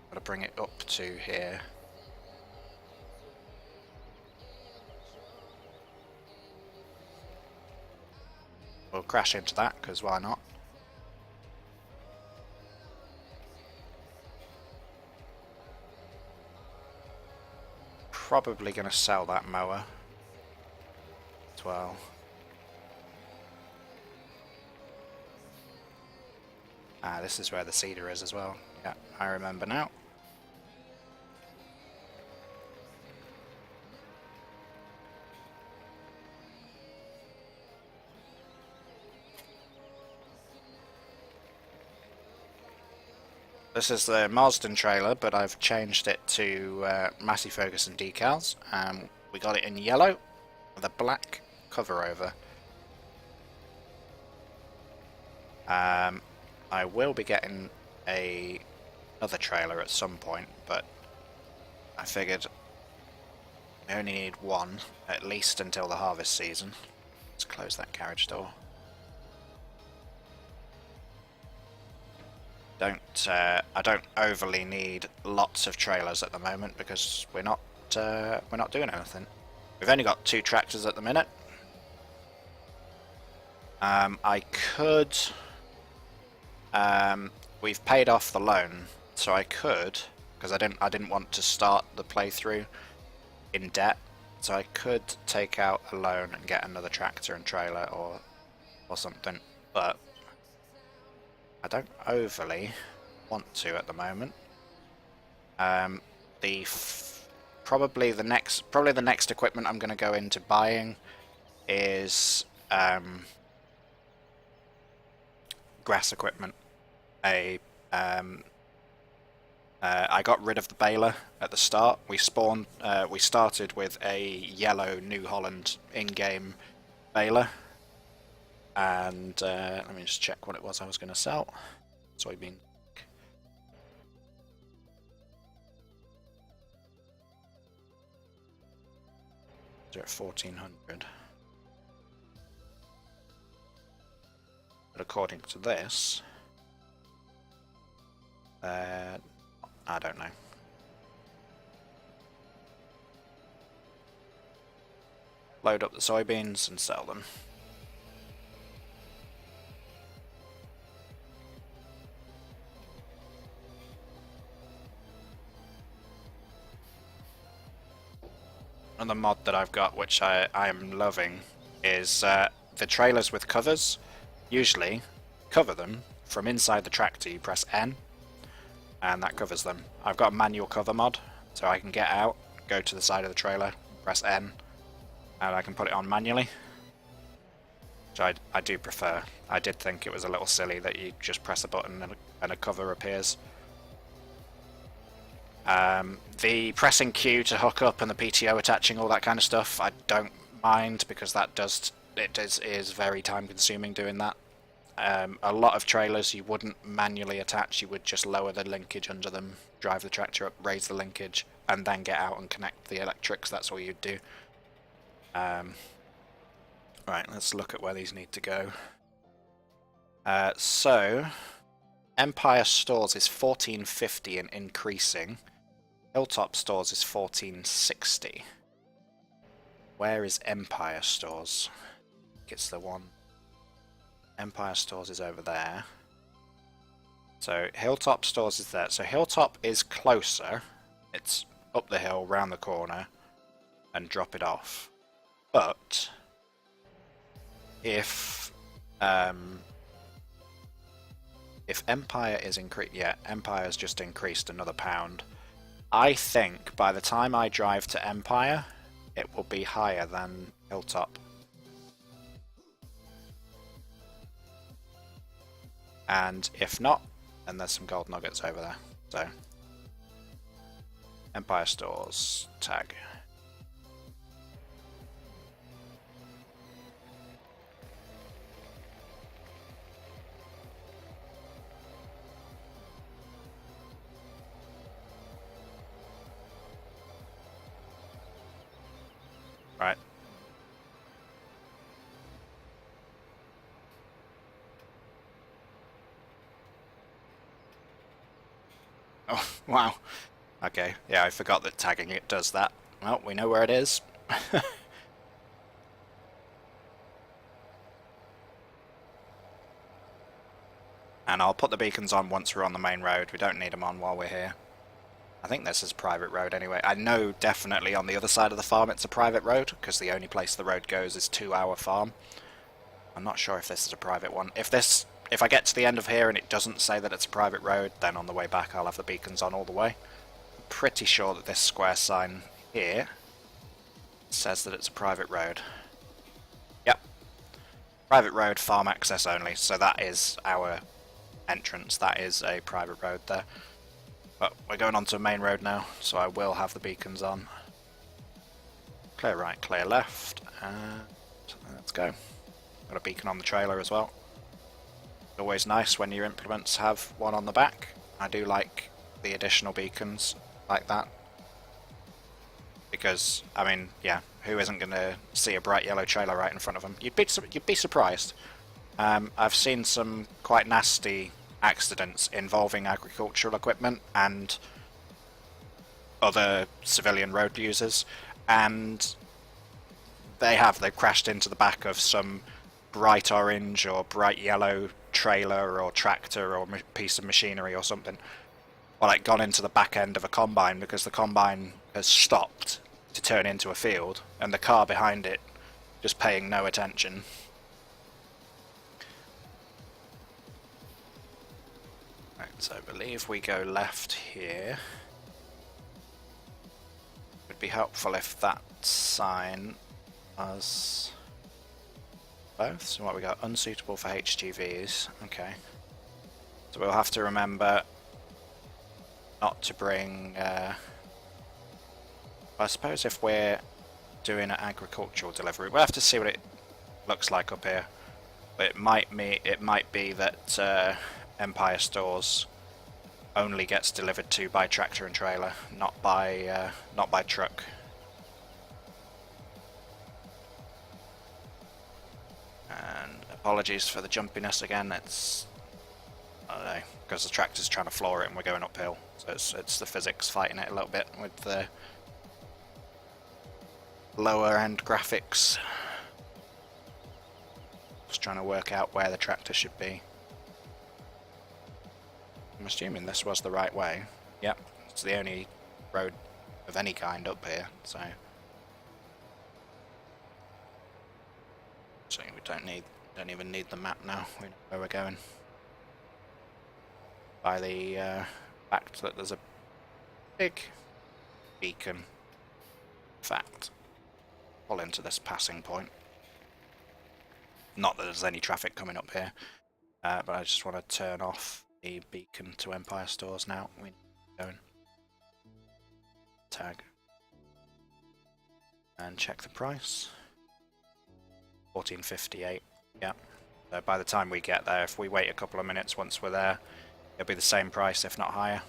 Got to bring it up to here. We'll crash into that because why not? Probably going to sell that mower as well. Ah, this is where the seeder is as well. Yeah, I remember now. This is the Marsden trailer, but I've changed it to Massey Ferguson decals. We got it in yellow with a black cover over. I will be getting another trailer at some point, but I figured I only need one, at least until the harvest season. Let's close that carriage door. I don't overly need lots of trailers at the moment because we're not doing anything. We've only got 2 tractors at the minute. I could. We've paid off the loan, so I could, because I didn't want to start the playthrough in debt, so I could take out a loan and get another tractor and trailer or something, but I don't overly want to at the moment. Probably the next equipment I'm going to go into buying is grass equipment. I got rid of the baler at the start. We started with a yellow New Holland in-game baler. And let me just check what it was I was going to sell. Soybean. They're at 1400. But according to this, I don't know. Load up the soybeans and sell them. another mod that I've got, which I am loving, is the trailers with covers. Usually, cover them from inside the tractor. You press N, and that covers them. I've got a manual cover mod, so I can get out, go to the side of the trailer, press N, and I can put it on manually. Which I do prefer. I did think it was a little silly that you just press a button and a cover appears. The pressing Q to hook up and the PTO attaching, all that kind of stuff, I don't mind, because it is very time consuming doing that. A lot of trailers you wouldn't manually attach, you would just lower the linkage under them, drive the tractor up, raise the linkage, and then get out and connect the electrics. That's all you'd do. Right, let's look at where these need to go. So, Empire Stores is 1450 and increasing. Hilltop Stores is 1460. Where is Empire Stores? I think it's the one. Empire Stores is over there. So Hilltop Stores is there. So Hilltop is closer. It's up the hill, round the corner, and drop it off. But if Empire is increased, yeah, Empire's just increased another £1. I think by the time I drive to Empire, it will be higher than Hilltop. And if not, then there's some gold nuggets over there. So, Empire Stores, tag. Right. Oh, wow. Okay, yeah, I forgot that tagging it does that. Well, we know where it is. And I'll put the beacons on once we're on the main road. We don't need them on while we're here. I think this is a private road anyway. I know definitely on the other side of the farm it's a private road, because the only place the road goes is to our farm. I'm not sure if this is a private one. If I get to the end of here and it doesn't say that it's a private road, then on the way back I'll have the beacons on all the way. I'm pretty sure that this square sign here says that it's a private road. Yep. Private road, farm access only, so that is our entrance. That is a private road there. But we're going on to a main road now, so I will have the beacons on. Clear right, clear left, and let's go. Got a beacon on the trailer as well. Always nice when your implements have one on the back. I do like the additional beacons like that. Because, I mean, yeah, who isn't going to see a bright yellow trailer right in front of them? You'd be surprised. I've seen some quite nasty accidents involving agricultural equipment and other civilian road users, and they've crashed into the back of some bright orange or bright yellow trailer or tractor or piece of machinery or something, or like gone into the back end of a combine because the combine has stopped to turn into a field and the car behind it just paying no attention. Right, so I believe we go left here. It would be helpful if that sign was both. So what we got? Unsuitable for HGVs. Okay. So we'll have to remember not to bring... I suppose if we're doing an agricultural delivery, we'll have to see what it looks like up here. But it might be that Empire Stores only gets delivered to by tractor and trailer, not by truck. And apologies for the jumpiness again. It's, I don't know, because the tractor's trying to floor it and we're going uphill, so it's the physics fighting it a little bit with the lower end graphics. Just trying to work out where the tractor should be. I'm assuming this was the right way. Yep, it's the only road of any kind up here, so don't even need the map now. We know where we're going. By the fact that there's a big beacon. In fact, pull into this passing point. Not that there's any traffic coming up here, but I just want to turn off the beacon to Empire Stores now. We need to go and tag and check the price. 14.58. Yeah. So by the time we get there, if we wait a couple of minutes, once we're there, it'll be the same price, if not higher.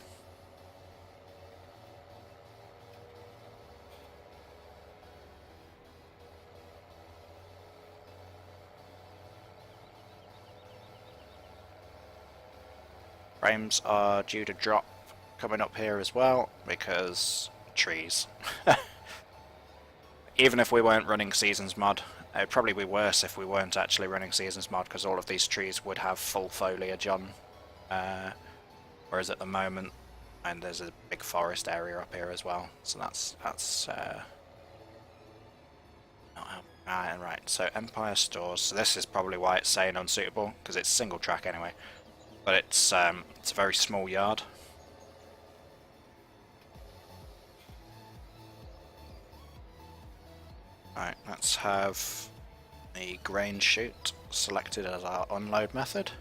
Frames are due to drop coming up here as well, because trees. Even if we weren't running Seasons mod, it'd probably be worse if we weren't actually running Seasons mod, because all of these trees would have full foliage on. Whereas at the moment, and there's a big forest area up here as well, so that's right. So Empire Stores. So this is probably why it's saying unsuitable, because it's single track anyway. But it's a very small yard. Right, let's have a grain chute selected as our unload method.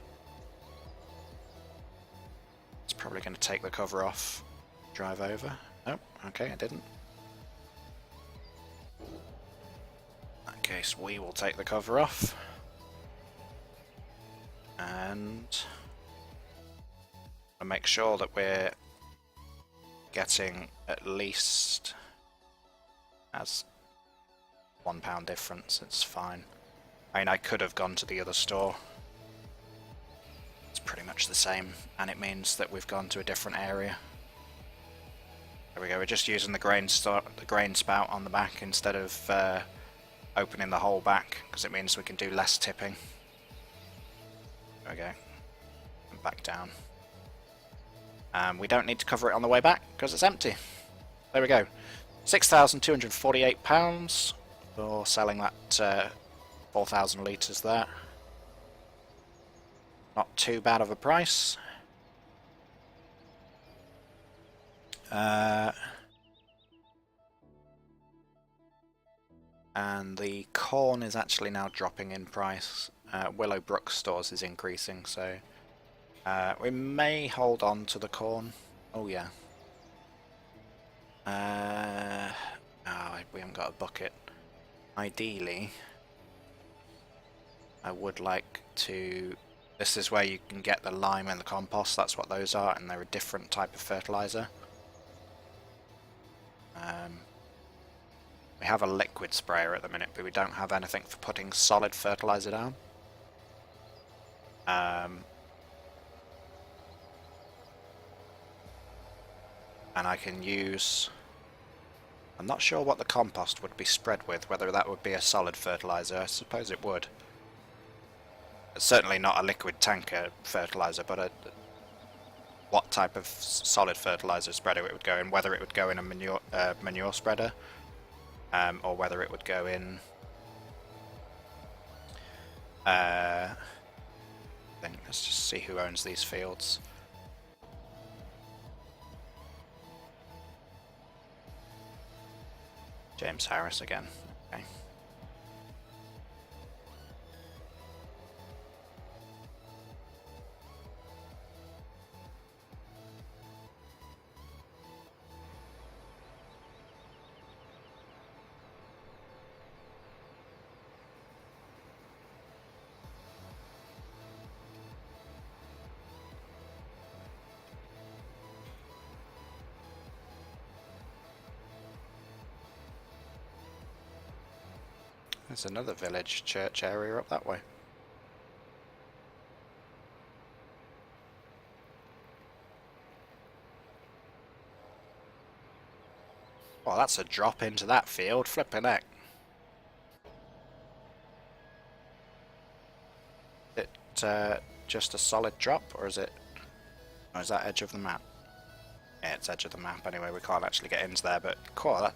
It's probably going to take the cover off, drive over. Oh, okay, it didn't. In that case, we will take the cover off. And make sure that we're getting at least as £1 difference. It's fine. I mean, I could have gone to the other store. It's pretty much the same, and it means that we've gone to a different area. There we go. We're just using the grain spout on the back instead of opening the whole back, because it means we can do less tipping. There we go. And back down. We don't need to cover it on the way back because it's empty. There we go. £6,248 for selling that 4,000 litres there. Not too bad of a price. And the corn is actually now dropping in price. Willowbrook stores is increasing, so we may hold on to the corn. Oh yeah. We haven't got a bucket. Ideally, I would like to... This is where you can get the lime and the compost. That's what those are, and they're a different type of fertilizer. We have a liquid sprayer at the minute, but we don't have anything for putting solid fertilizer down. And I can use... I'm not sure what the compost would be spread with, whether that would be a solid fertilizer. I suppose it would. It's certainly not a liquid tanker fertilizer, but what type of solid fertilizer spreader it would go in, whether it would go in a manure spreader, or whether it would go in... then let's just see who owns these fields. James Harris again. Okay. There's another village church area up that way. Well, that's a drop into that field, flipping heck. Is it just a solid drop, or is it... Or is that edge of the map? Yeah, it's edge of the map anyway, we can't actually get into there, but cool,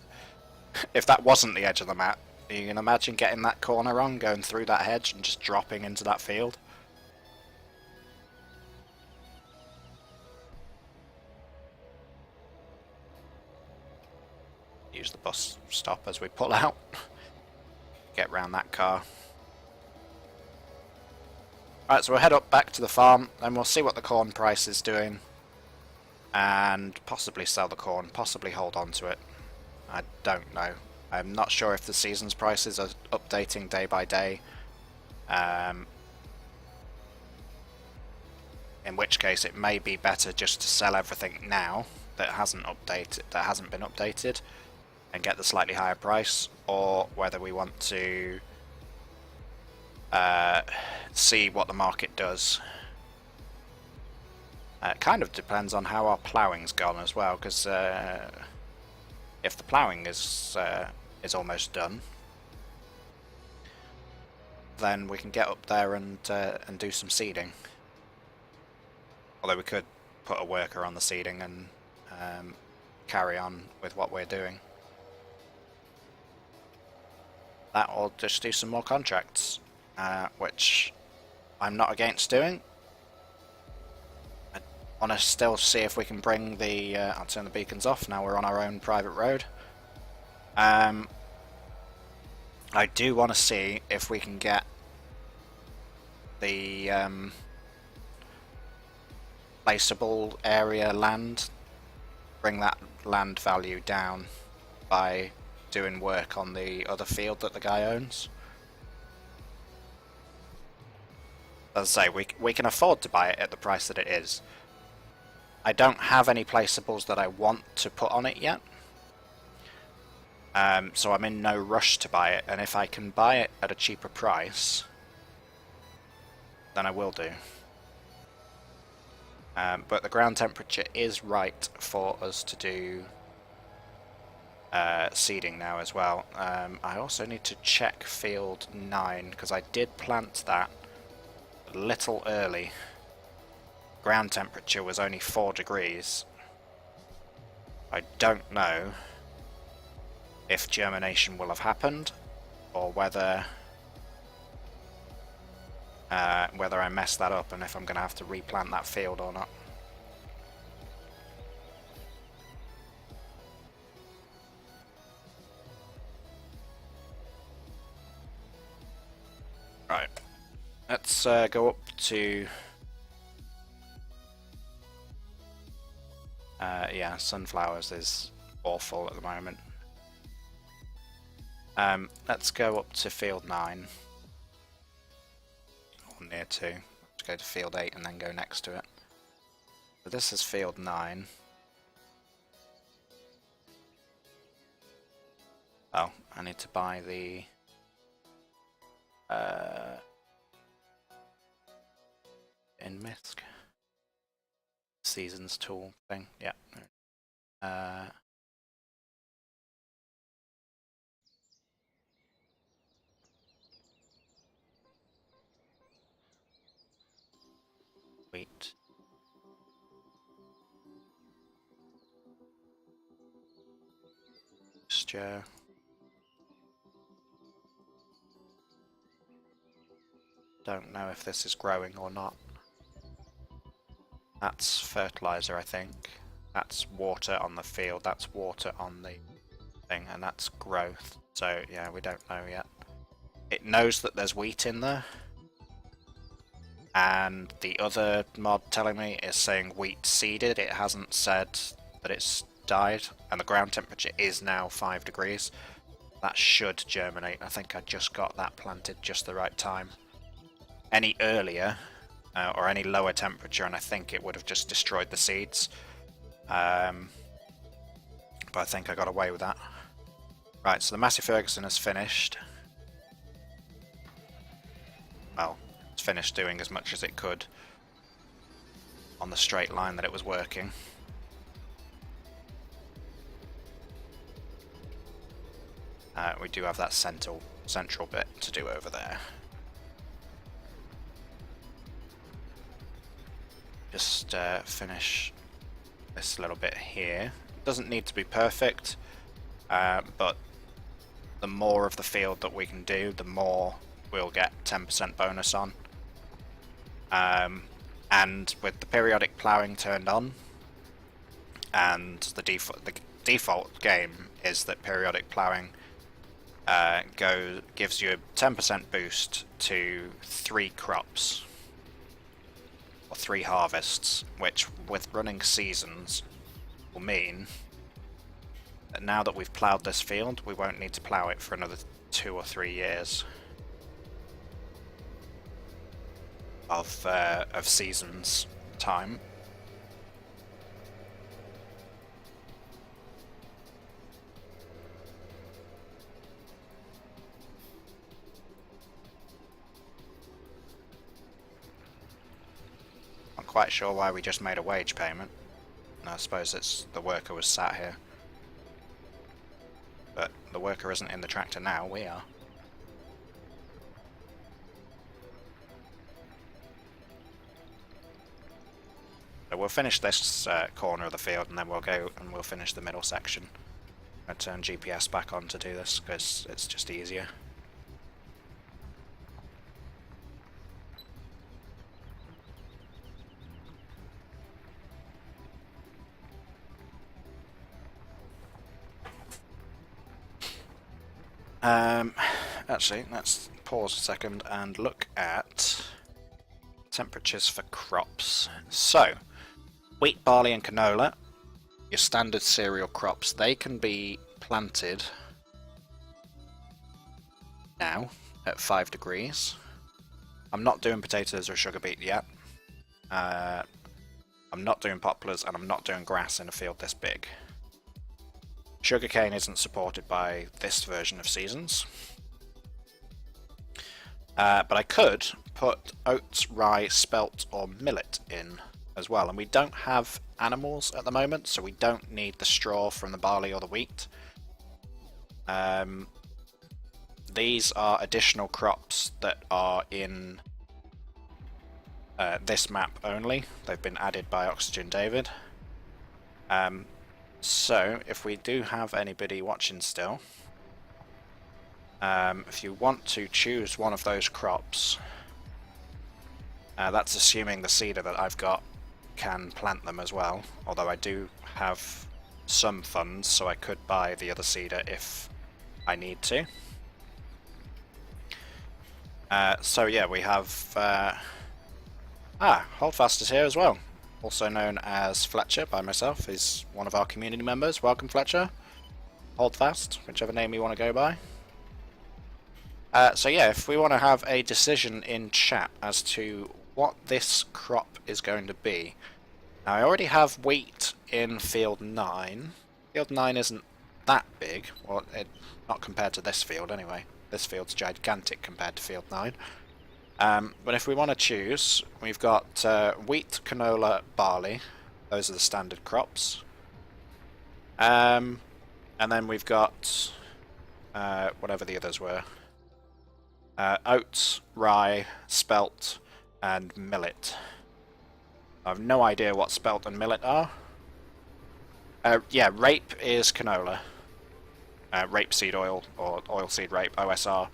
if that wasn't the edge of the map, You can imagine getting that corner wrong, going through that hedge and just dropping into that field. Use the bus stop as we pull out. Get round that car. Alright, so we'll head up back to the farm, and we'll see what the corn price is doing. And possibly sell the corn, possibly hold on to it. I don't know. I'm not sure if the season's prices are updating day by day. In which case it may be better just to sell everything now that hasn't been updated, and get the slightly higher price, or whether we want to see what the market does. It kind of depends on how our ploughing's gone as well, because if the ploughing is almost done, then we can get up there and do some seeding. Although we could put a worker on the seeding and carry on with what we're doing. That will just do some more contracts, which I'm not against doing. I want to still see if we can bring the... I'll turn the beacons off, now we're on our own private road. I do want to see if we can get the placeable area land, bring that land value down by doing work on the other field that the guy owns. As I say, we can afford to buy it at the price that it is. I don't have any placeables that I want to put on it yet. So I'm in no rush to buy it, and if I can buy it at a cheaper price, then I will do. But the ground temperature is right for us to do seeding now as well. I also need to check field 9, because I did plant that a little early. Ground temperature was only 4 degrees. I don't know if germination will have happened, or whether I messed that up and if I'm going to have to replant that field or not. Right, let's go up to yeah, sunflowers is awful at the moment. Let's go up to field 9, or near to. Let's go to field 8 and then go next to it. So this is field 9. Oh, I need to buy the in MISC seasons tool thing. Yeah. Wheat. Stir. Don't know if this is growing or not. That's fertilizer, I think. That's water on the field, that's water on the thing, and that's growth. So yeah, we don't know yet. It knows that there's wheat in there, and the other mod telling me is saying wheat seeded. It hasn't said that it's died, and the ground temperature is now 5 degrees. That should germinate. I think I just got that planted just the right time. Any earlier or any lower temperature, and I think it would have just destroyed the seeds. But I think I got away with that. Right, so the Massey Ferguson is finished. Well, it's finished doing as much as it could on the straight line that it was working. We do have that central bit to do over there. Just finish this little bit here. Doesn't need to be perfect, but the more of the field that we can do, the more we'll get 10% bonus on. And with the periodic ploughing turned on, and the default game is that periodic ploughing gives you a 10% boost to 3 crops, or 3 harvests, which with running seasons will mean that now that we've ploughed this field, we won't need to plough it for another 2 or 3 years of seasons time. I'm quite sure why we just made a wage payment. And I suppose it's the worker was sat here. But the worker isn't in the tractor now, we are. So we'll finish this corner of the field, and then we'll go and we'll finish the middle section. I'll turn GPS back on to do this, because it's just easier. Actually, let's pause a second and look at temperatures for crops. So, wheat, barley and canola, your standard cereal crops, they can be planted now at 5 degrees. I'm not doing potatoes or sugar beet yet. I'm not doing poplars, and I'm not doing grass in a field this big. Sugarcane isn't supported by this version of seasons. But I could put oats, rye, spelt or millet in as well, and we don't have animals at the moment, so we don't need the straw from the barley or the wheat. These are additional crops that are in this map only. They've been added by Oxygen David. So if we do have anybody watching still, if you want to choose one of those crops, that's assuming the seeder that I've got can plant them as well, although I do have some funds, so I could buy the other seeder if I need to. So yeah, we have Holdfast is here as well, also known as Fletcher by myself. He's one of our community members. Welcome, Fletcher. Holdfast, whichever name you want to go by. So yeah, if we want to have a decision in chat as to what this crop is going to be. Now I already have wheat in field 9. Field 9 isn't that big, well, not compared to this field anyway. This field's gigantic compared to field 9. But if we want to choose, we've got wheat, canola, barley. Those are the standard crops. And then we've got whatever the others were. Oats, rye, spelt, and millet. I have no idea what spelt and millet are. Yeah, rape is canola. Rapeseed oil, or oilseed rape, OSR.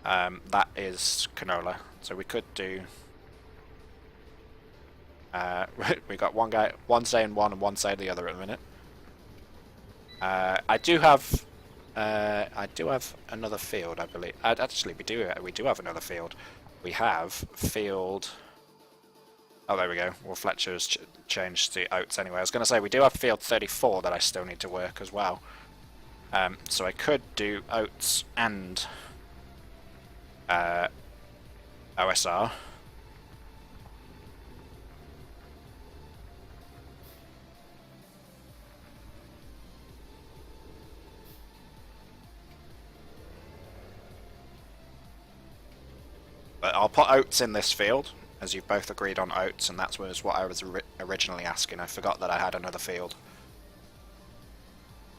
That is canola. So we could do... we got one saying one and one saying the other at the minute. I do have another field, I believe. Actually, we do have another field. We have field... Oh, there we go. Well, Fletcher's changed to oats anyway. I was going to say, we do have field 34 that I still need to work as well. So I could do oats and OSR. But I'll put oats in this field, as you've both agreed on oats, and that was what I was originally asking. I forgot that I had another field.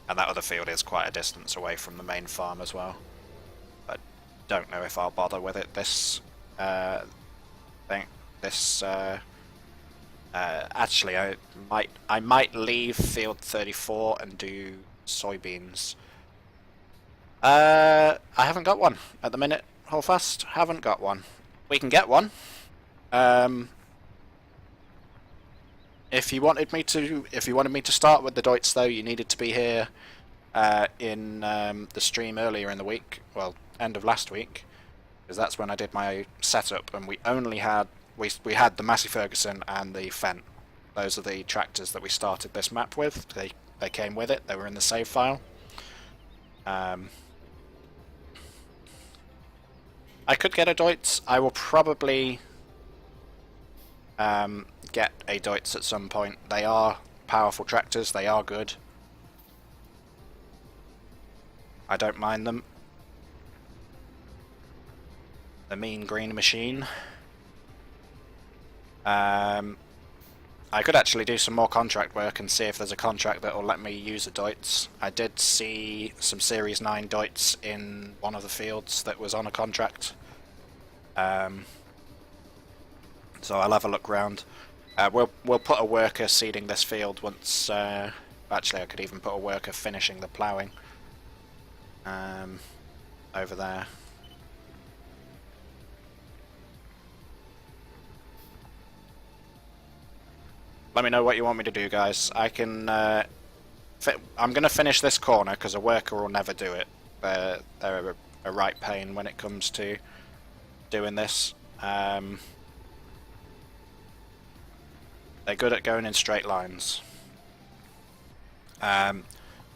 And that other field is quite a distance away from the main farm as well. But don't know if I'll bother with it this thing. Actually, I might leave field 34 and do soybeans I haven't got one at the minute. Hold fast, haven't got one. We can get one. Um, if you wanted me to start with the Deutz though, you needed to be here in the stream earlier in the week. Well, end of last week, because that's when I did my setup, and we only had we had the Massey Ferguson and the Fendt. Those are the tractors that we started this map with. They came with it. They were in the save file. I could get a Deutz. I will probably get a Deutz at some point. They are powerful tractors. They are good. I don't mind them. The Mean Green Machine. I could actually do some more contract work and see if there's a contract that will let me use a Deutz. I did see some Series 9 Deutz in one of the fields that was on a contract. So I'll have a look round. We'll put a worker seeding this field once... actually, I could even put a worker finishing the ploughing over there. Let me know what you want me to do, guys. I can... I'm going to finish this corner because a worker will never do it. They're a right pain when it comes to doing this. They're good at going in straight lines. But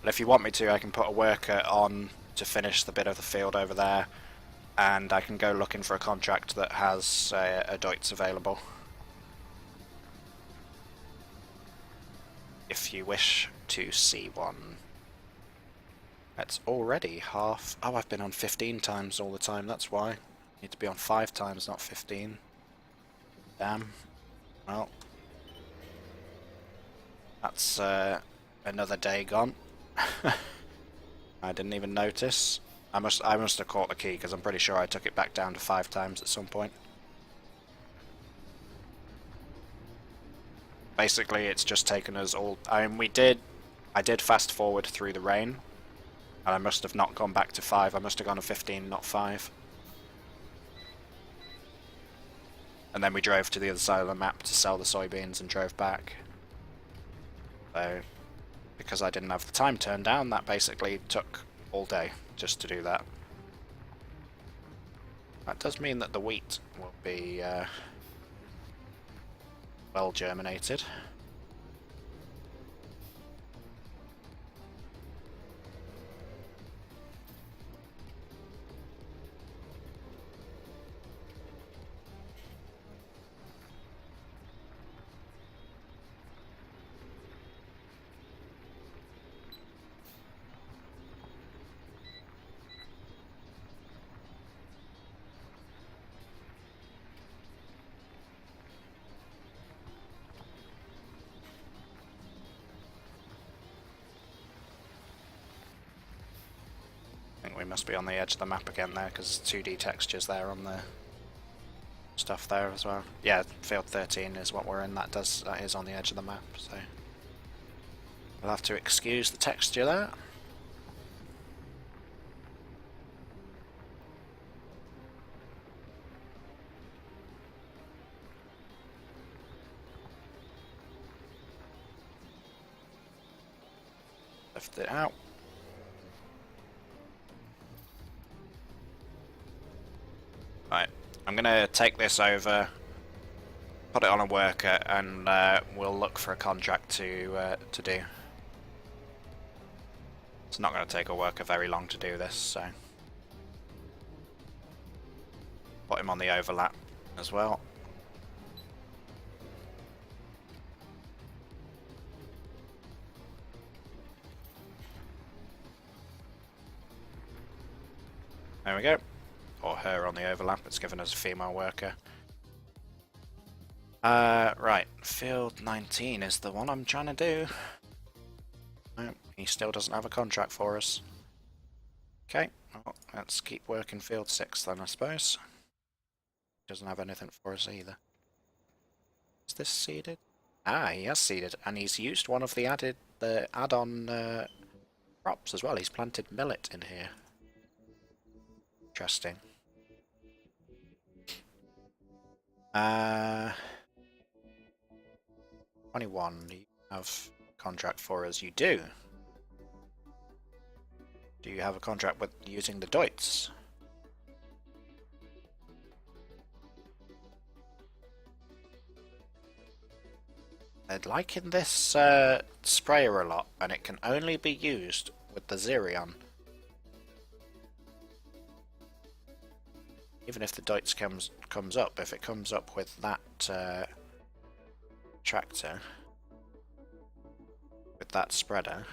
if you want me to, I can put a worker on to finish the bit of the field over there, and I can go looking for a contract that has a Deutz available. If you wish to see one. That's already half... Oh, I've been on 15 times all the time, that's why. I need to be on 5 times, not 15. Damn. Well. That's another day gone. I didn't even notice. I must have caught the key, because I'm pretty sure I took it back down to 5 times at some point. Basically, it's just taken us all... I mean, I did fast forward through the rain, and I must have not gone back to 5. I must have gone to 15, not 5. And then we drove to the other side of the map to sell the soybeans and drove back. So, because I didn't have the time turned down, that basically took all day just to do that. That does mean that the wheat will be well germinated. We must be on the edge of the map again there, because 2D textures there on the stuff there as well. Yeah, field 13 is what we're in. That is on the edge of the map, so we'll have to excuse the texture there. Lift it out. Right, I'm gonna take this over, put it on a worker, and we'll look for a contract to do. It's not going to take a worker very long to do this, so put him on the overlap as well. There we go. Or her on the overlap, it's given us a female worker. Right, field 19 is the one I'm trying to do. No, he still doesn't have a contract for us. Okay, well, let's keep working field 6 then, I suppose. Doesn't have anything for us either. Is this seeded? Ah, he has seeded, and he's used one of the add-on crops as well. He's planted millet in here. Interesting. 21. Do you have a contract for us? You do. Do you have a contract with using the Deutz? I'm liking this sprayer a lot, and it can only be used with the Xerion. Even if the Deutz comes up, if it comes up with that tractor, with that spreader,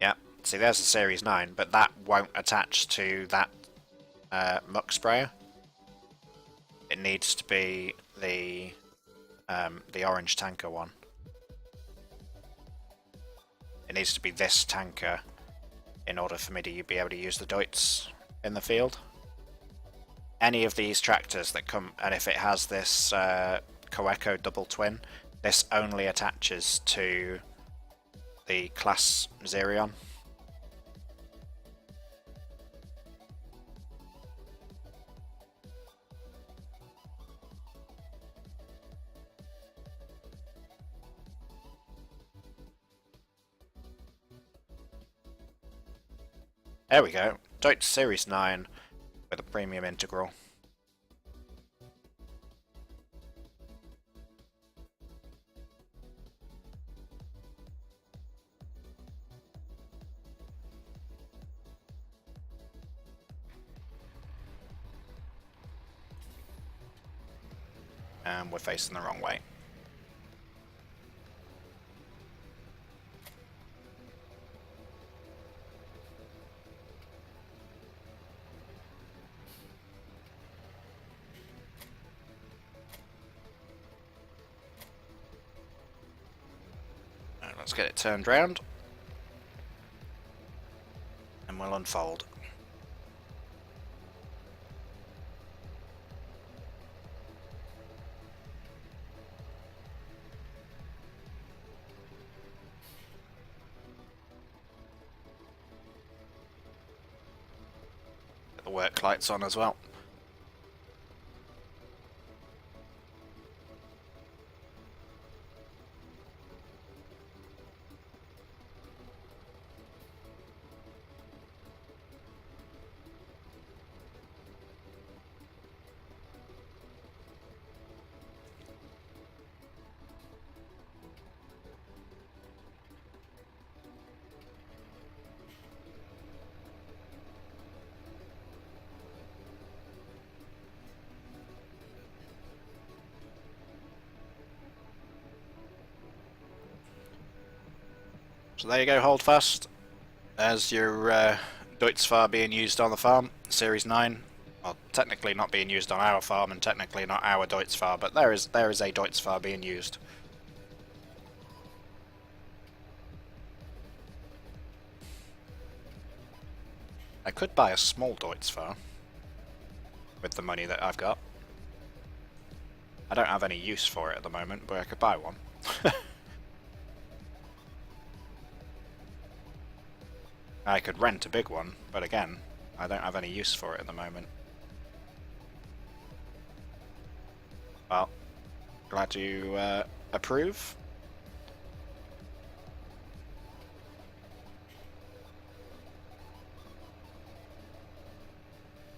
yeah, see there's the Series 9, but that won't attach to that muck sprayer. It needs to be the orange tanker one. It needs to be this tanker in order for me to be able to use the Deutz in the field. Any of these tractors that come, and if it has this Coeco double twin, this only attaches to the class Xerion. There we go. Deutz Series 9 with a premium integral. And we're facing the wrong way. Let's get it turned round, and we'll unfold. Get the work lights on as well. So there you go, hold fast. There's your Deutz being used on the farm, Series 9. Well, technically not being used on our farm, and technically not our Deutz, but there is a Deutz being used. I could buy a small Deutz with the money that I've got. I don't have any use for it at the moment, but I could buy one. I could rent a big one, but again, I don't have any use for it at the moment. Well, glad to approve.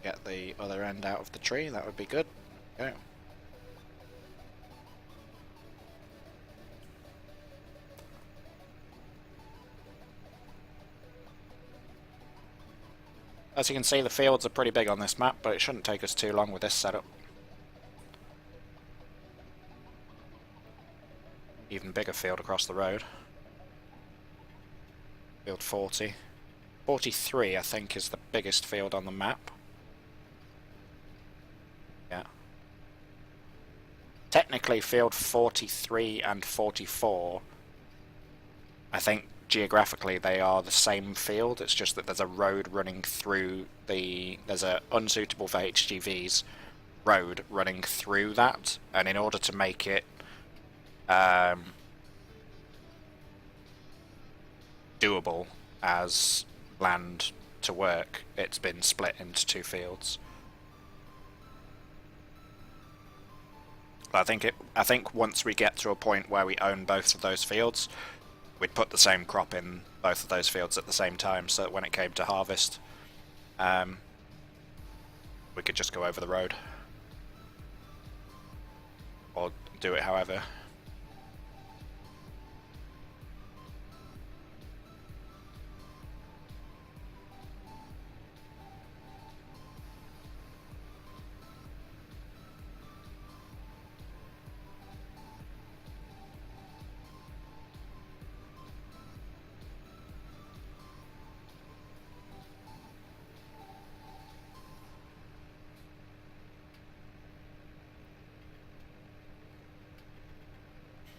Get the other end out of the tree, that would be good. Okay. As you can see, the fields are pretty big on this map, but it shouldn't take us too long with this setup. Even bigger field across the road. Field 40. 43, I think, is the biggest field on the map. Yeah. Technically, field 43 and 44, I think geographically they are the same field. It's just that there's a road running through there's a unsuitable for HGVs road running through that, and in order to make it doable, as land to work. It's been split into 2 fields. I think once we get to a point where we own both of those fields, we'd put the same crop in both of those fields at the same time, so that when it came to harvest, we could just go over the road. Or do it however.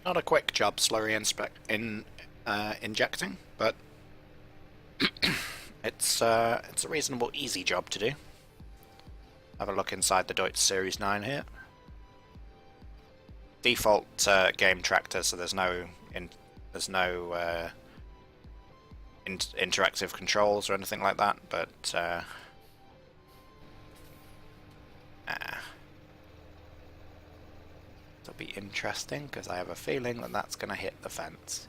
Not a quick job slurry injecting, but it's a reasonable easy job to do. Have a look inside the Deutz Series 9 here. Default game tractor, so there's no interactive controls or anything like that, but it'll be interesting because I have a feeling that that's going to hit the fence.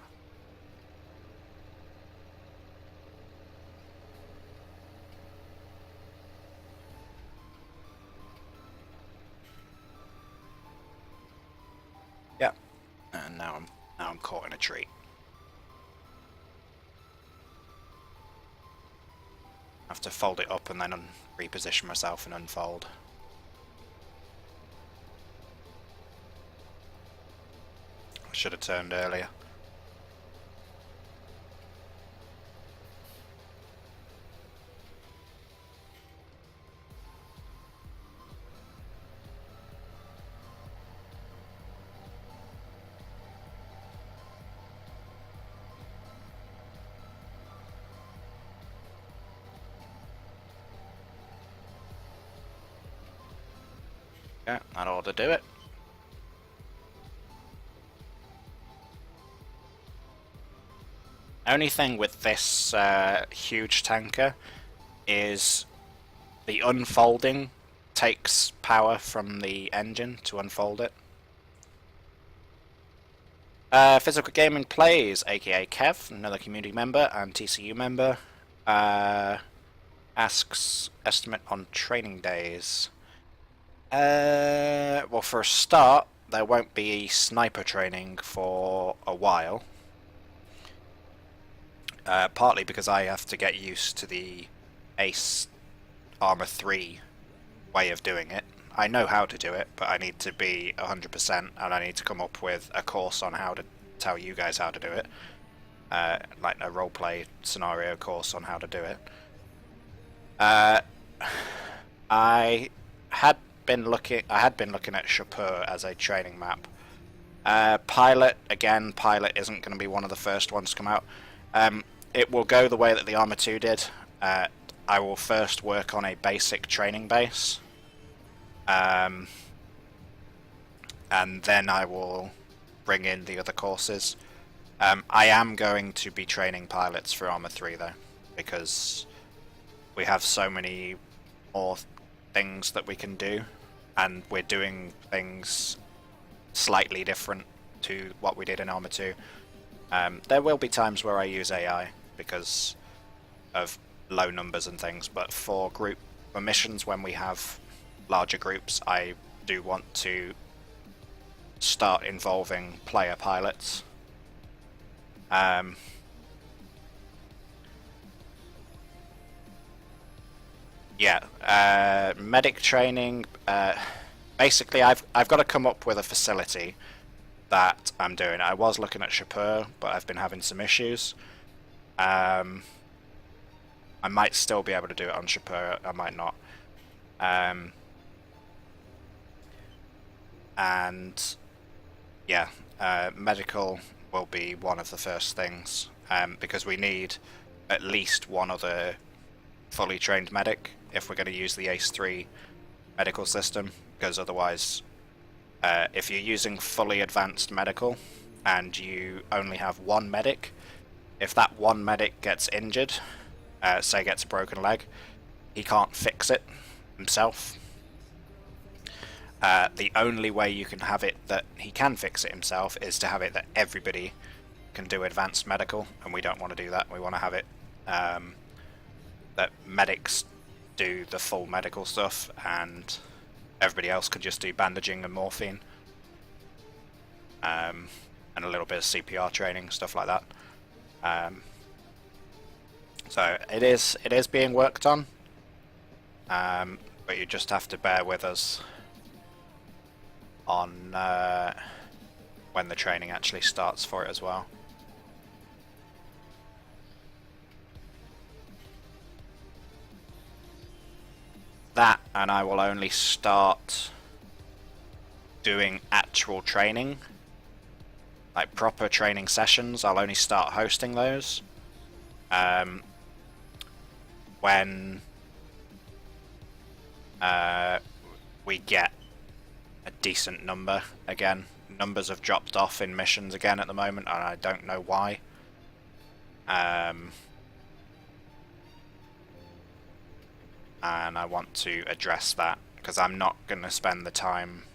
Yep, and now I'm caught in a tree. I have to fold it up and then reposition myself and unfold. I should have turned earlier. Yeah, that ought to do it. Only thing with this huge tanker is the unfolding takes power from the engine to unfold it. Physical Gaming Plays, aka Kev, another community member and TCU member, asks estimate on training days. Well, for a start, there won't be sniper training for a while. Partly because I have to get used to the Ace Armor 3 way of doing it. I know how to do it, but I need to be 100%, and I need to come up with a course on how to tell you guys how to do it. Like a roleplay scenario course on how to do it. I had been looking at Chapur as a training map. Pilot isn't going to be one of the first ones to come out. It will go the way that the Armor 2 did. I will first work on a basic training base. And then I will bring in the other courses. I am going to be training pilots for Armor 3 though, because we have so many more things that we can do, and we're doing things slightly different to what we did in Armor 2. There will be times where I use AI because of low numbers and things, but for missions when we have larger groups, I do want to start involving player pilots. Medic training. Basically, I've got to come up with a facility that I'm doing. I was looking at Chapur, but I've been having some issues. I might still be able to do it on Chapur, I might not. Medical will be one of the first things, because we need at least one other fully trained medic if we're going to use the Ace 3 medical system, because otherwise, if you're using fully advanced medical and you only have one medic, if that one medic gets injured, say gets a broken leg, he can't fix it himself. The only way you can have it that he can fix it himself is to have it that everybody can do advanced medical, and we don't want to do that. We want to have it that medics do the full medical stuff and everybody else can just do bandaging and morphine, and a little bit of CPR training, stuff like that. So it is being worked on, but you just have to bear with us on when the training actually starts for it as well. That, and I will only start doing actual training, like proper training sessions. I'll only start hosting those when we get a decent number again. Numbers have dropped off in missions again at the moment, and I don't know why. And I want to address that, because I'm not going to spend the time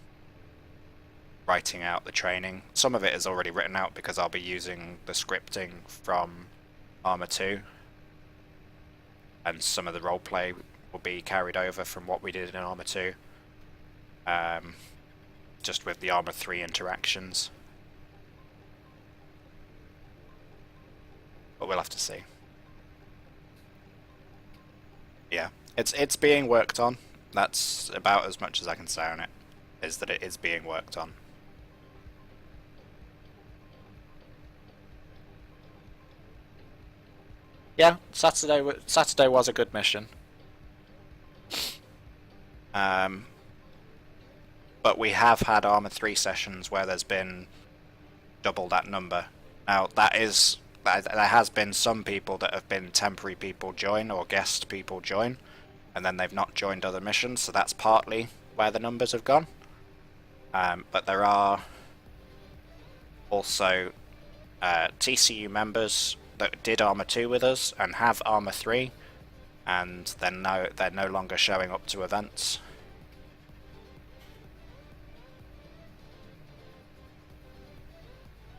writing out the training. Some of it is already written out because I'll be using the scripting from Arma 2, and some of the roleplay will be carried over from what we did in Arma 2, just with the Arma 3 interactions. But we'll have to see. Yeah. It's being worked on. That's about as much as I can say on it, is that it is being worked on. Yeah, Saturday was a good mission. But we have had Arma 3 sessions where there's been double that number. Now there has been some people that have been temporary people join or guest people join, and then they've not joined other missions, so that's partly where the numbers have gone. But there are also TCU members that did Arma 2 with us and have Arma 3, and then they're no longer showing up to events.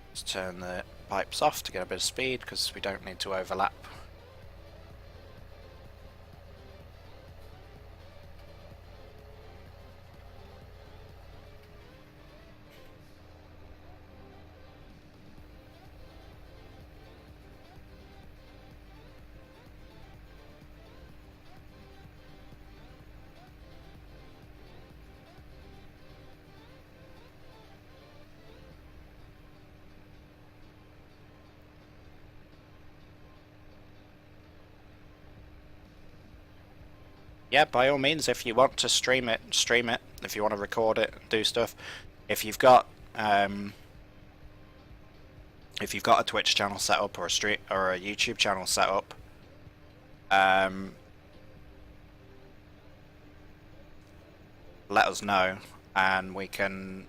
Let's turn the pipes off to get a bit of speed, because we don't need to overlap. Yeah, by all means, if you want to stream it, stream it. If you want to record it, do stuff. If you've got a Twitch channel set up or a YouTube channel set up, let us know, and I can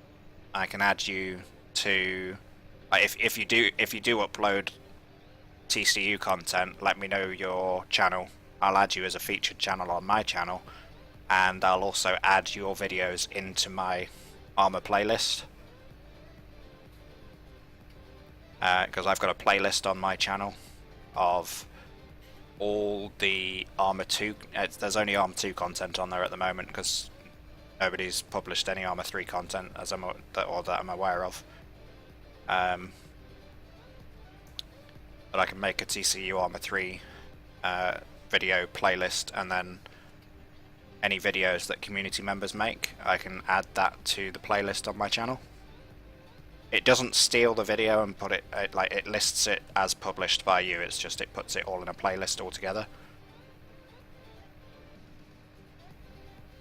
add you to. If you do upload TCU content, let me know your channel. I'll add you as a featured channel on my channel, and I'll also add your videos into my Arma playlist, because I've got a playlist on my channel of all the Arma 2. There's only Arma 2 content on there at the moment because nobody's published any Arma 3 content that I'm aware of. But I can make a TCU Arma 3 video playlist, and then any videos that community members make, I can add that to the playlist on my channel. It doesn't steal the video and put it like it lists it as published by you. It's just it puts it all in a playlist altogether.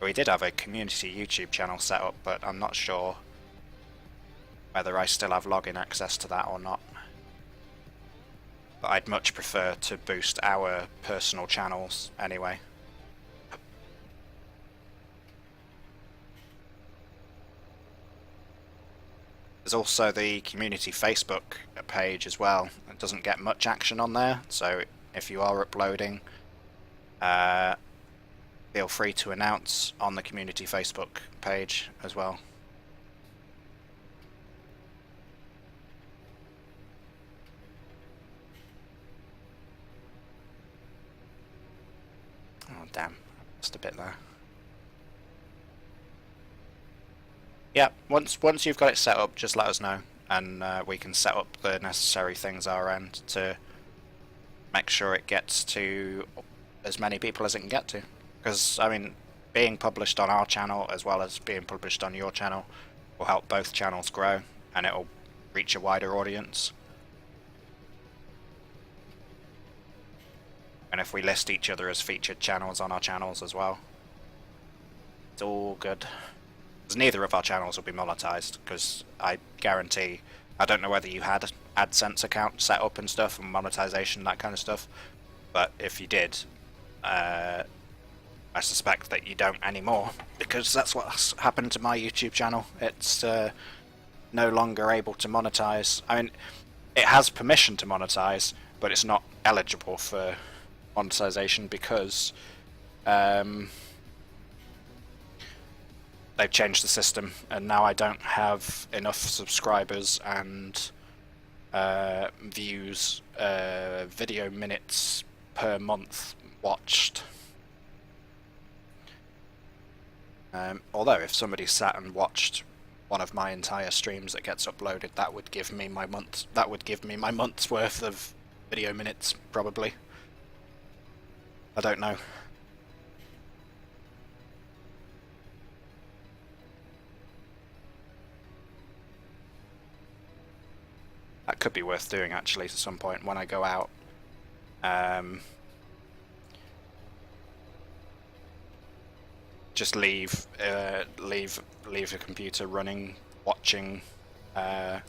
We did have a community YouTube channel set up, but I'm not sure whether I still have login access to that or not. But I'd much prefer to boost our personal channels anyway. There's also the community Facebook page as well. It doesn't get much action on there, so if you are uploading, feel free to announce on the community Facebook page as well. Oh damn, just a bit there. Yeah, once you've got it set up, just let us know, and we can set up the necessary things our end to make sure it gets to as many people as it can get to. Because, I mean, being published on our channel as well as being published on your channel will help both channels grow, and it'll reach a wider audience. And if we list each other as featured channels on our channels as well, it's all good. Because neither of our channels will be monetized, because I guarantee, I don't know whether you had an AdSense account set up and stuff, and monetization, that kind of stuff, but if you did, I suspect that you don't anymore, because that's what's happened to my YouTube channel. It's no longer able to monetize. I mean, it has permission to monetize, but it's not eligible for monetization because they've changed the system, and now I don't have enough subscribers and views, video minutes per month watched. Although if somebody sat and watched one of my entire streams that gets uploaded, that would give me my month. That would give me my month's worth of video minutes, probably. I don't know. That could be worth doing actually at some point when I go out. Just leave the computer running, watching the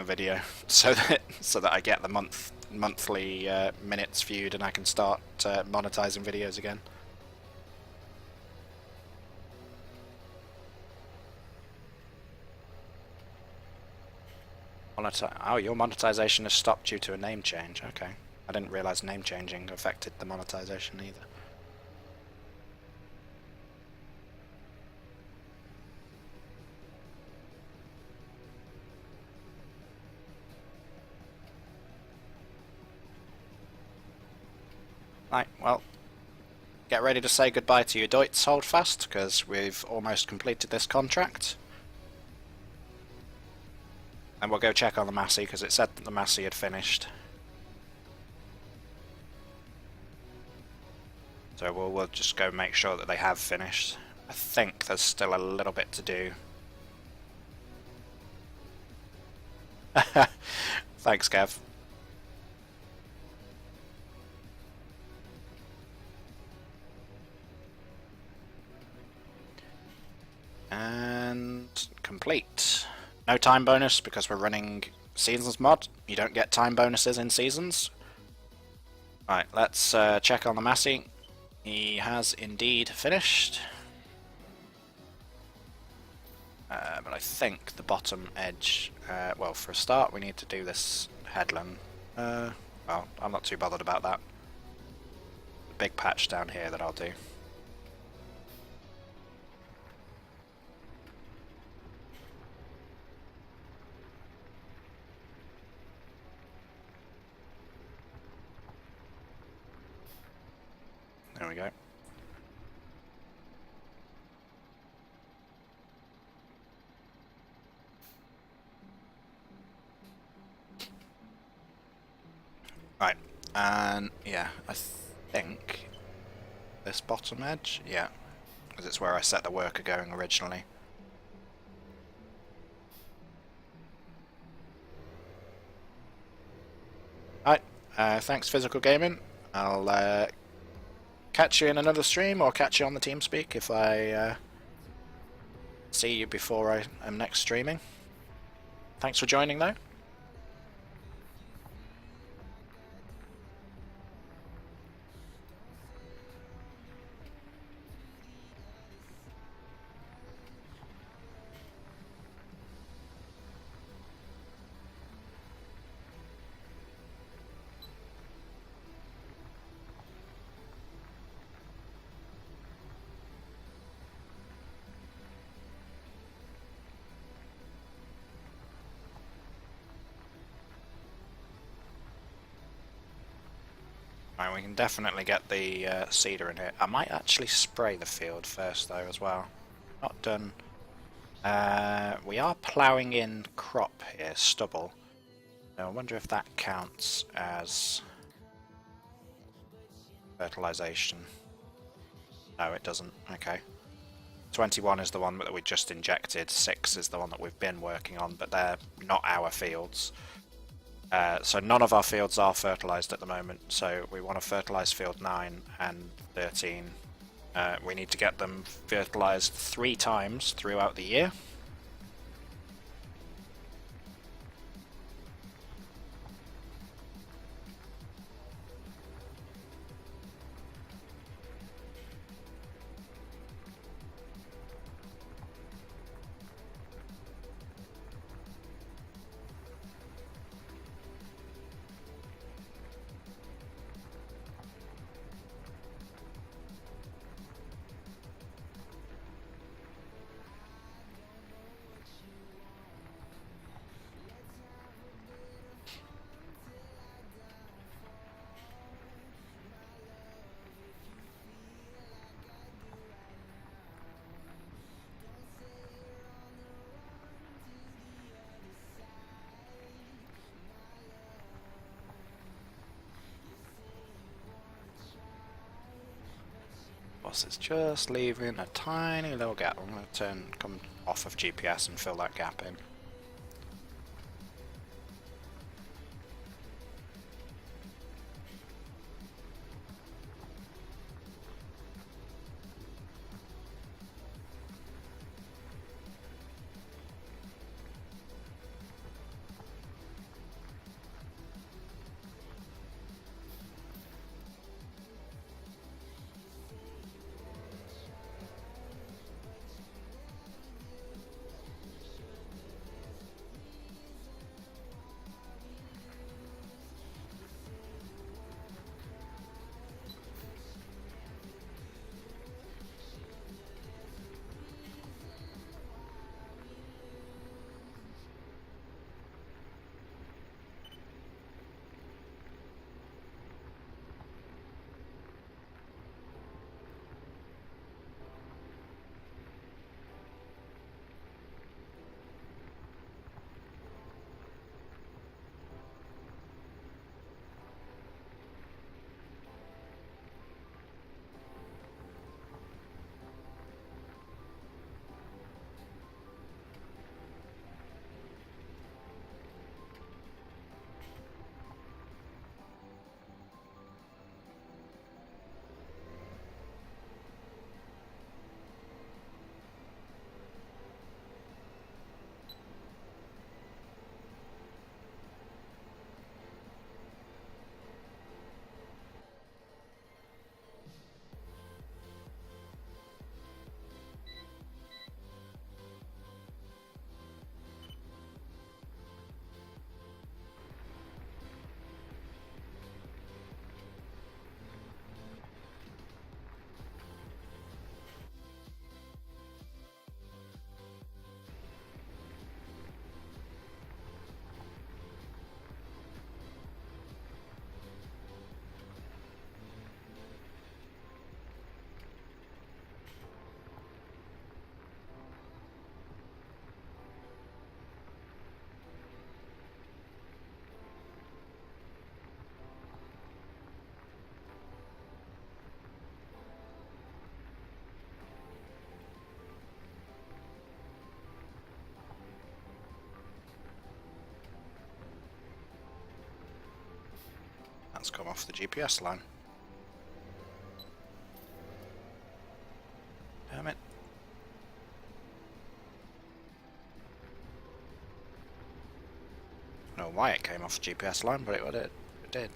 video, so that I get the monthly minutes viewed, and I can start monetizing videos again. Oh, your monetization has stopped due to a name change. Okay, I didn't realize name changing affected the monetization either. Right, well, get ready to say goodbye to your Deutz Holdfast, because we've almost completed this contract. And we'll go check on the Massey, because it said that the Massey had finished. So we'll just go make sure that they have finished. I think there's still a little bit to do. Thanks, Kev. And complete. No time bonus because we're running Seasons mod. You don't get time bonuses in Seasons. Right, let's check on the Massey. He has indeed finished. But I think the bottom edge, well, for a start we need to do this headland. Well, I'm not too bothered about that. The big patch down here that I'll do. There we go. Right, and yeah, I think this bottom edge, yeah, because it's where I set the worker going originally. Right, thanks Physical Gaming. I'll catch you in another stream, or catch you on the TeamSpeak if I see you before I am next streaming. Thanks for joining though. we can definitely get the seeder in here. I might actually spray the field first though as well. Not done. We are ploughing in crop here, stubble. I wonder if that counts as fertilization. No, it doesn't. Okay. 21 is the one that we just injected, 6 is the one that we've been working on, but they're not our fields. So none of our fields are fertilized at the moment, so we want to fertilize field 9 and 13. We need to get them fertilized 3 times throughout the year. It's just leaving a tiny little gap. I'm going to come off of GPS and fill that gap in. That's come off the GPS line. Damn it. I don't know why it came off the GPS line, but it did. It did.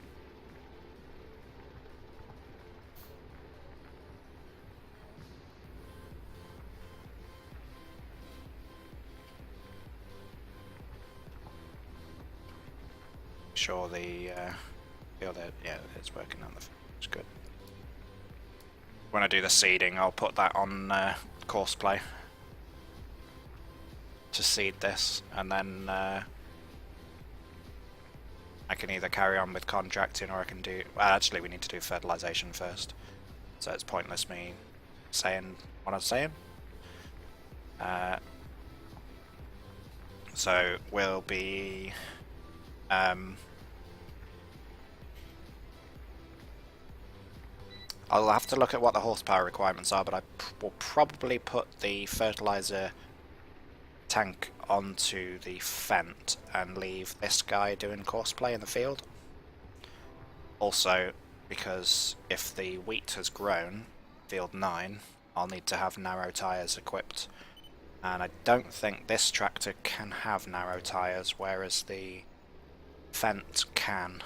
Sure the feel that yeah, it's working on the. It's good. When I do the seeding, I'll put that on course play to seed this, and then I can either carry on with contracting or I can do... Well, actually we need to do fertilisation first. So it's pointless me saying what I'm saying. So we'll be... I'll have to look at what the horsepower requirements are, but I will probably put the fertiliser tank onto the Fent and leave this guy doing courseplay in the field. Also, because if the wheat has grown, field 9, I'll need to have narrow tyres equipped. And I don't think this tractor can have narrow tyres, whereas the Fent can.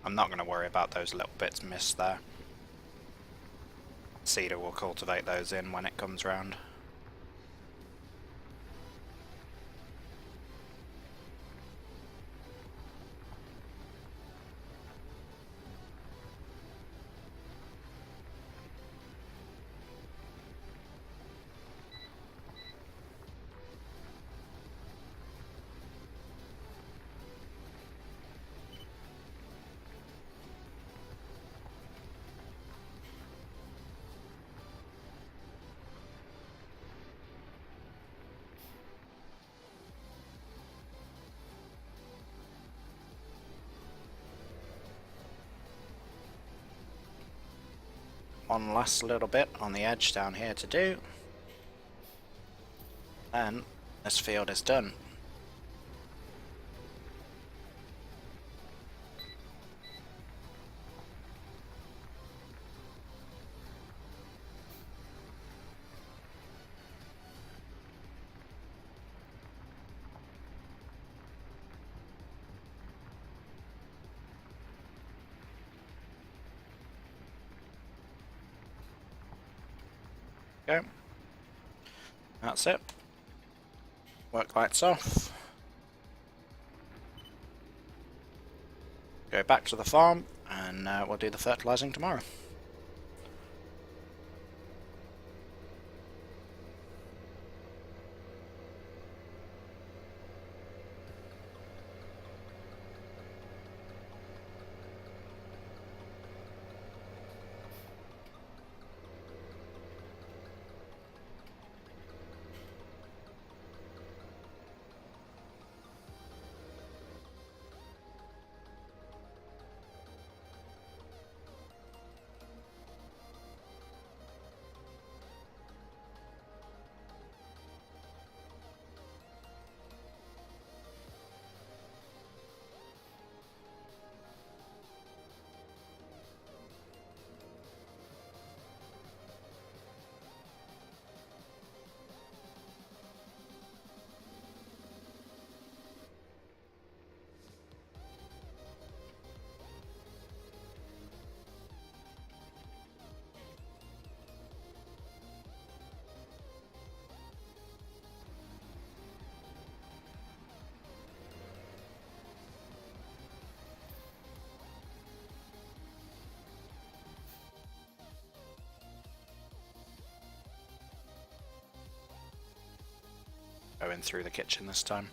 I'm not going to worry about those little bits missed there. Cedar will cultivate those in when it comes round. One last little bit on the edge down here to do, and this field is done. Okay. That's it. Work lights off. Go back to the farm and we'll do the fertilising tomorrow. going through the kitchen this time.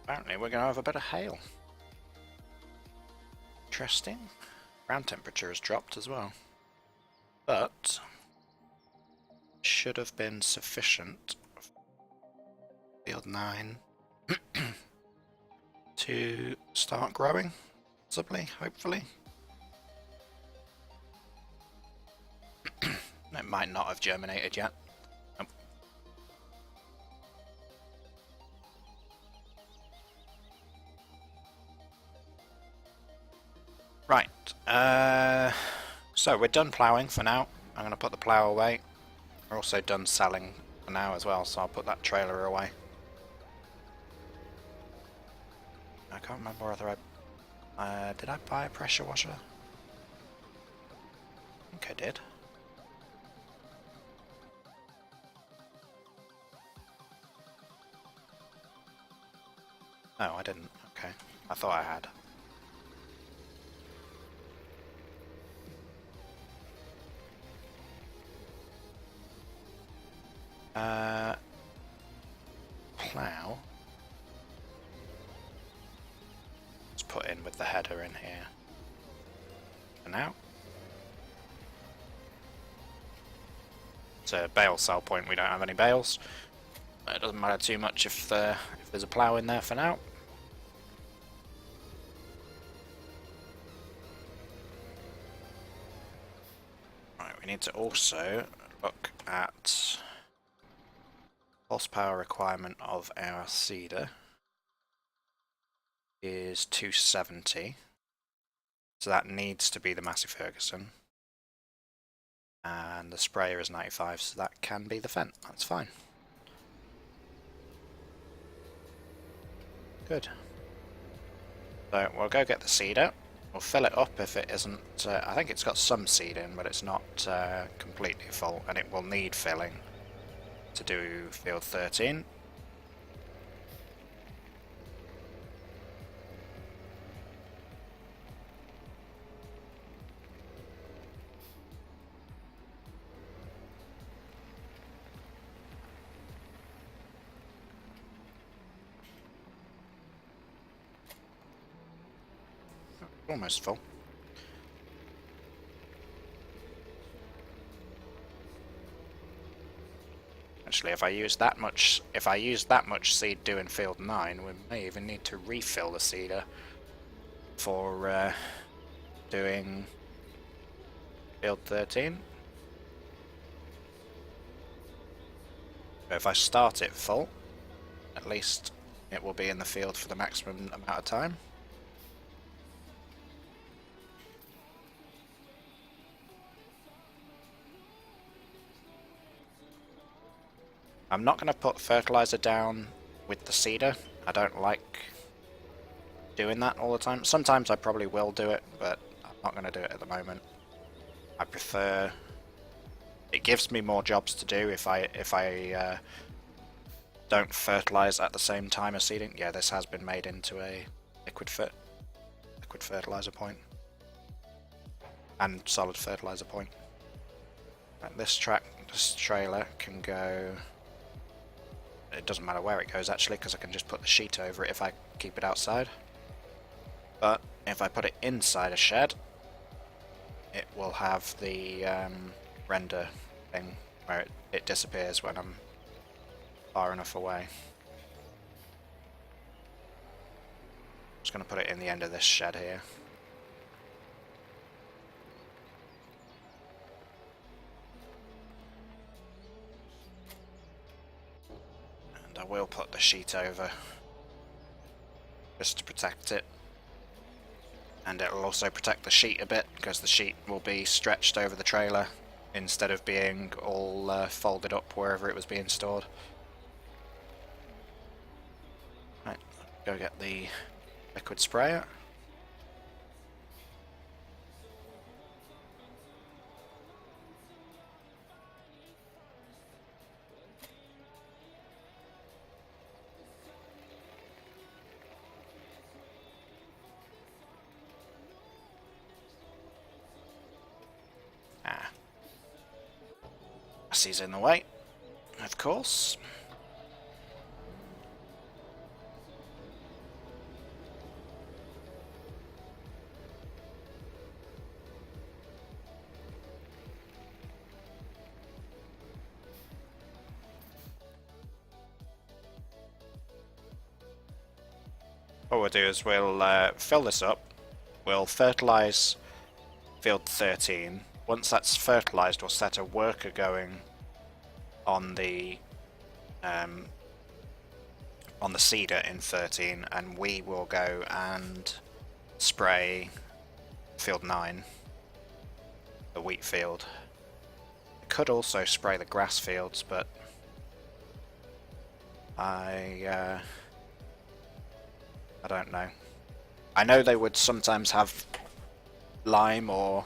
Apparently we're going to have a bit of hail. Interesting. Ground temperature has dropped as well. But should have been sufficient field 9 to start growing, possibly, hopefully. It might not have germinated yet. Nope. Right, so we're done ploughing for now. I'm going to put the plough away. We're also done selling for now as well, so I'll put that trailer away. I can't remember whether did I buy a pressure washer? I think I did. No, I didn't. Okay, I thought I had. Plough. Let's put in with the header in here. For now. It's a bale sell point. We don't have any bales. It doesn't matter too much if there's a plough in there for now. Right, we need to also look at horsepower requirement of our seeder is 270, so that needs to be the Massey Ferguson, and the sprayer is 95, so that can be the Fendt. That's fine. Good. So we'll go get the seeder. We'll fill it up if it isn't. I think it's got some seed in, but it's not completely full, and it will need filling to do field 13. Almost full. Actually, if I use that much seed doing field 9, we may even need to refill the seeder for doing field 13. But if I start it full, at least it will be in the field for the maximum amount of time. I'm not going to put fertilizer down with the seeder. I don't like doing that all the time. Sometimes I probably will do it, but I'm not going to do it at the moment. I prefer... It gives me more jobs to do if I don't fertilize at the same time as seeding. Yeah, this has been made into a liquid fertilizer point and solid fertilizer point. Right, this trailer can go... It doesn't matter where it goes actually, because I can just put the sheet over it if I keep it outside. But if I put it inside a shed, it will have the render thing where it disappears when I'm far enough away. Just going to put it in the end of this shed here. will put the sheet over just to protect it. And it'll also protect the sheet a bit, because the sheet will be stretched over the trailer instead of being all folded up wherever it was being stored. Right, go get the liquid sprayer. He's in the way, of course. What we'll do is we'll fill this up, we'll fertilise field 13. Once that's fertilised, we'll set a worker going on the seeder in 13, and we will go and spray field 9, the wheat field. I could also spray the grass fields, but I don't know. I know they would sometimes have lime or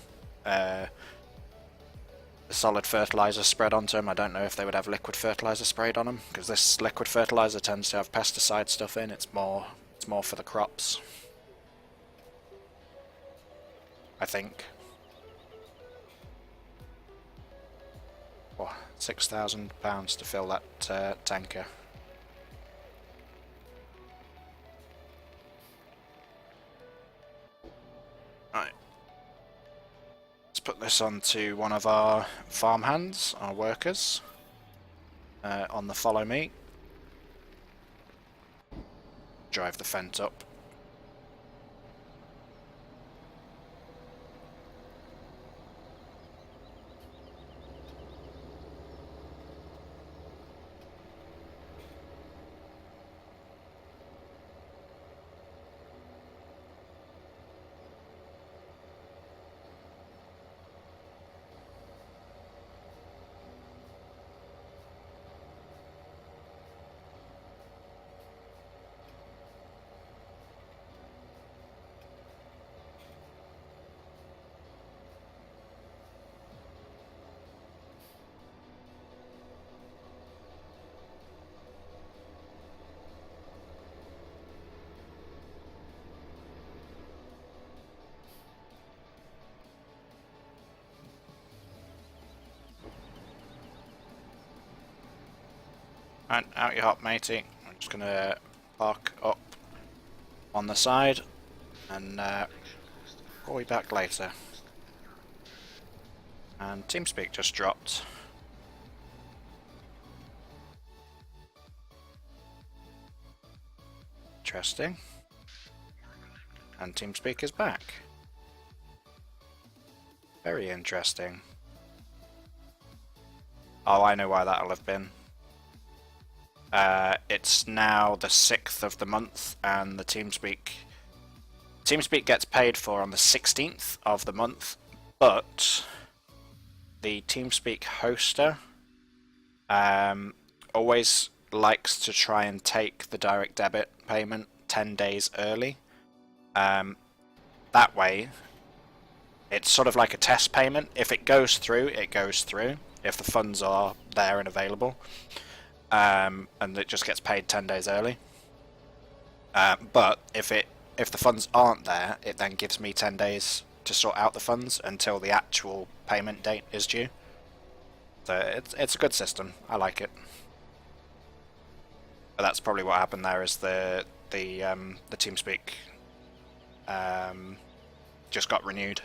solid fertilizer spread onto them. I don't know if they would have liquid fertilizer sprayed on them, because this liquid fertilizer tends to have pesticide stuff in. It's more for the crops, I think. Oh, £6,000 to fill that tanker. Right. Let's put this onto one of our farmhands, our workers, on the follow me. Drive the fence up. And out you hop, matey. I'm just gonna park up on the side and call you back later. And TeamSpeak just dropped. Interesting. And TeamSpeak is back. Very interesting. Oh, I know why that'll have been. It's now the 6th of the month, and the TeamSpeak gets paid for on the 16th of the month, but the TeamSpeak hoster always likes to try and take the direct debit payment 10 days early. That way, it's sort of like a test payment. If it goes through, it goes through, if the funds are there and available. And it just gets paid 10 days early. But if the funds aren't there, it then gives me 10 days to sort out the funds until the actual payment date is due. So it's a good system. I like it. But that's probably what happened there. Is the TeamSpeak just got renewed.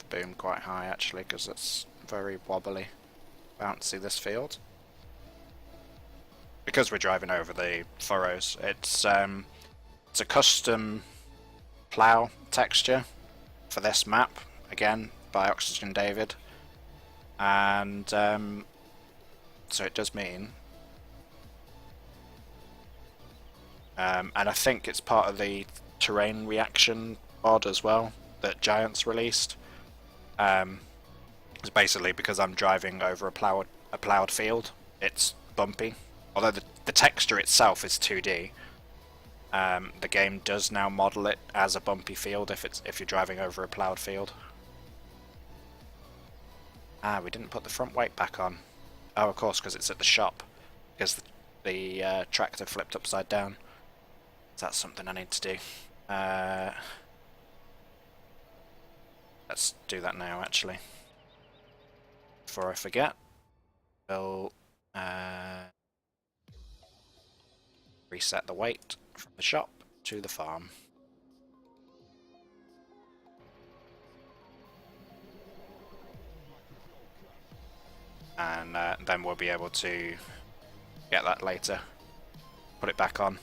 the boom quite high actually, because it's very wobbly, bouncy, this field. Because we're driving over the furrows, it's a custom plough texture for this map, again by Oxygen David, and so it does mean, and I think it's part of the terrain reaction mod as well that Giants released. It's basically because I'm driving over a ploughed field, it's bumpy. Although the texture itself is 2D, the game does now model it as a bumpy field if you're driving over a ploughed field. Ah, we didn't put the front weight back on. Oh, of course, because it's at the shop. Because the tractor flipped upside down. So that's something I need to do. Let's do that now, actually. Before I forget, we'll reset the weight from the shop to the farm. And then we'll be able to get that later. Put it back on.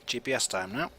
GPS time now.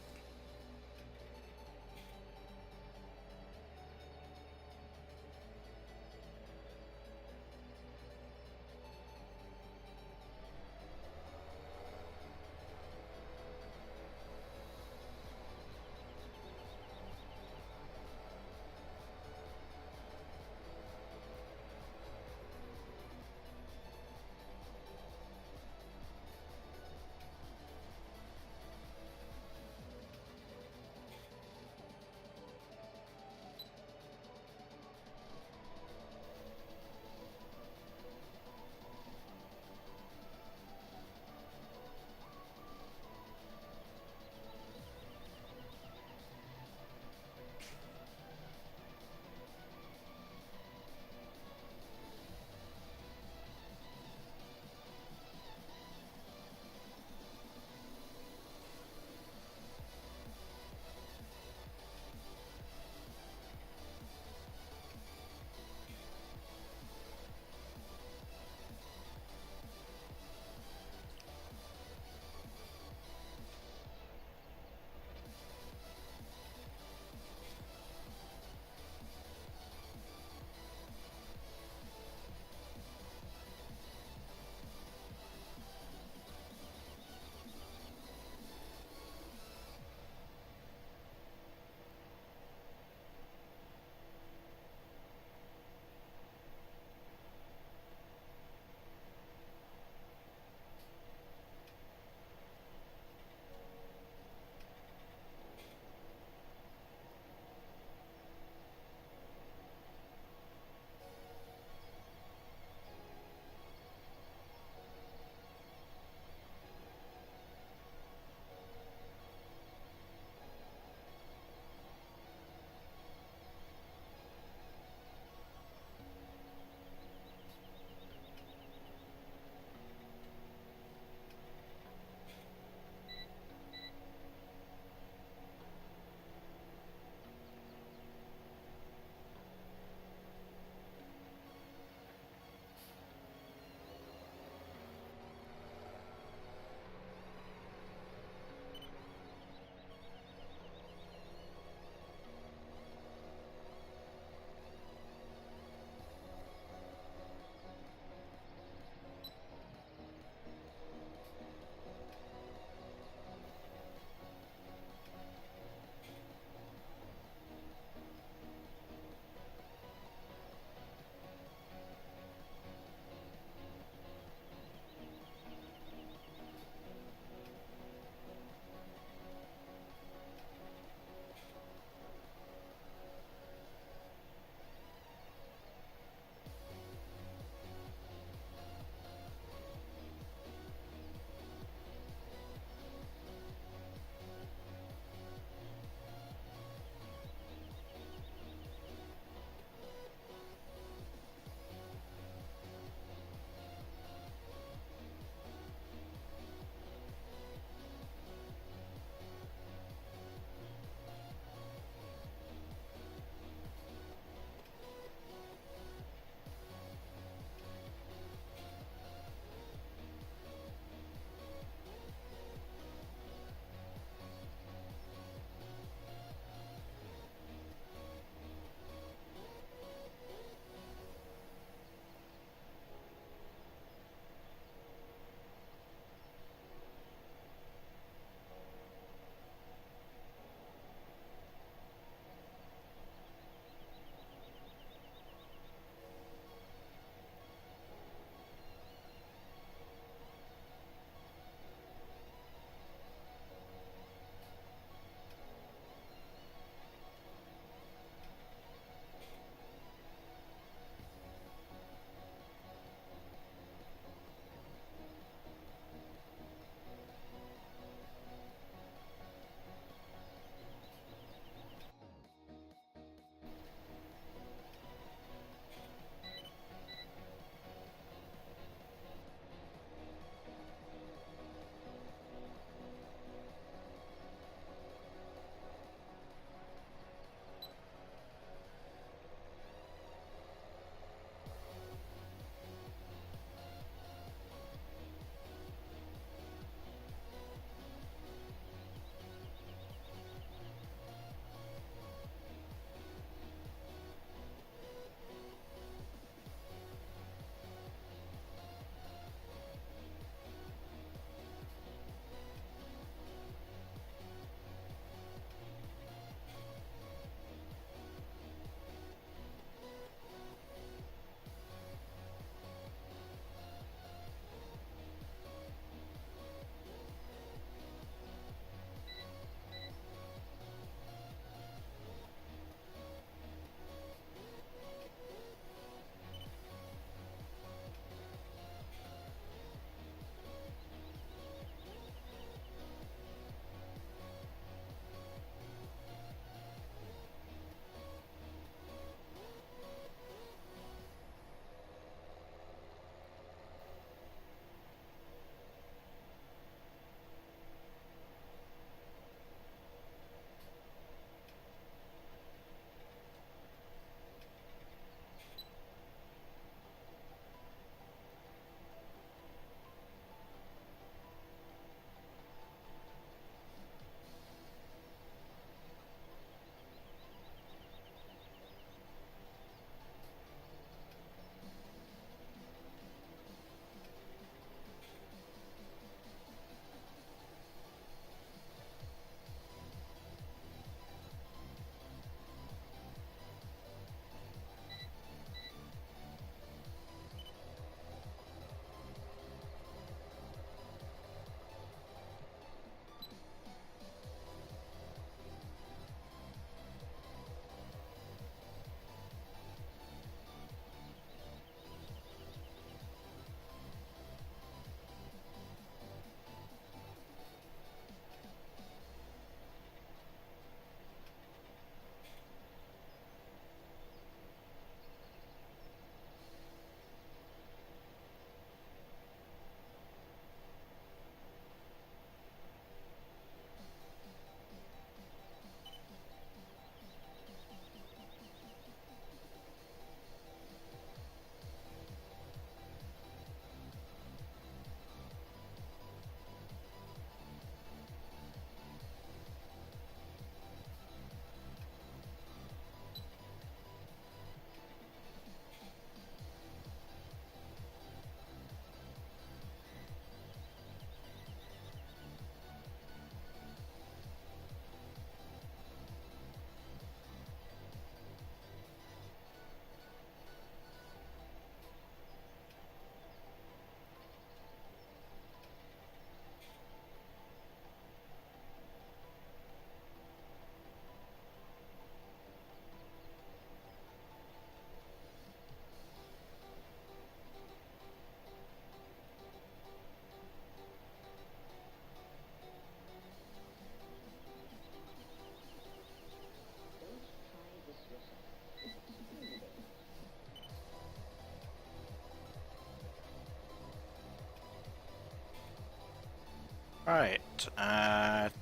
Right,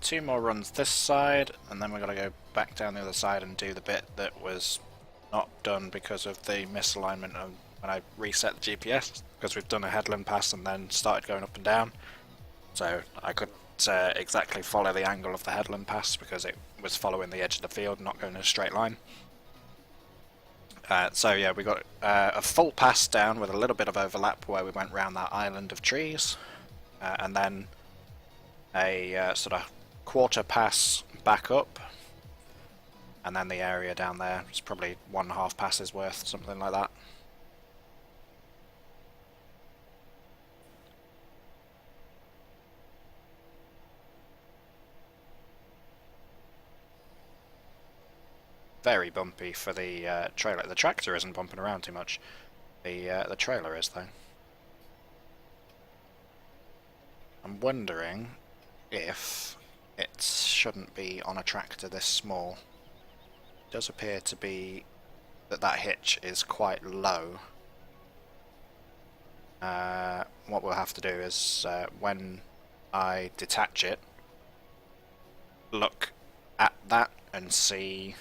2 more runs this side, and then we're going to go back down the other side and do the bit that was not done because of the misalignment of when I reset the GPS, because we've done a headland pass and then started going up and down. So I couldn't exactly follow the angle of the headland pass because it was following the edge of the field, not going in a straight line. So yeah, we got a full pass down with a little bit of overlap where we went round that island of trees, and then a sort of quarter pass back up, and then the area down there is probably 1.5 passes worth, something like that. Very bumpy for the trailer. The tractor isn't bumping around too much. The trailer is though. I'm wondering if it shouldn't be on a tractor this small. It does appear to be that hitch is quite low. What we'll have to do is when I detach it, look at that and see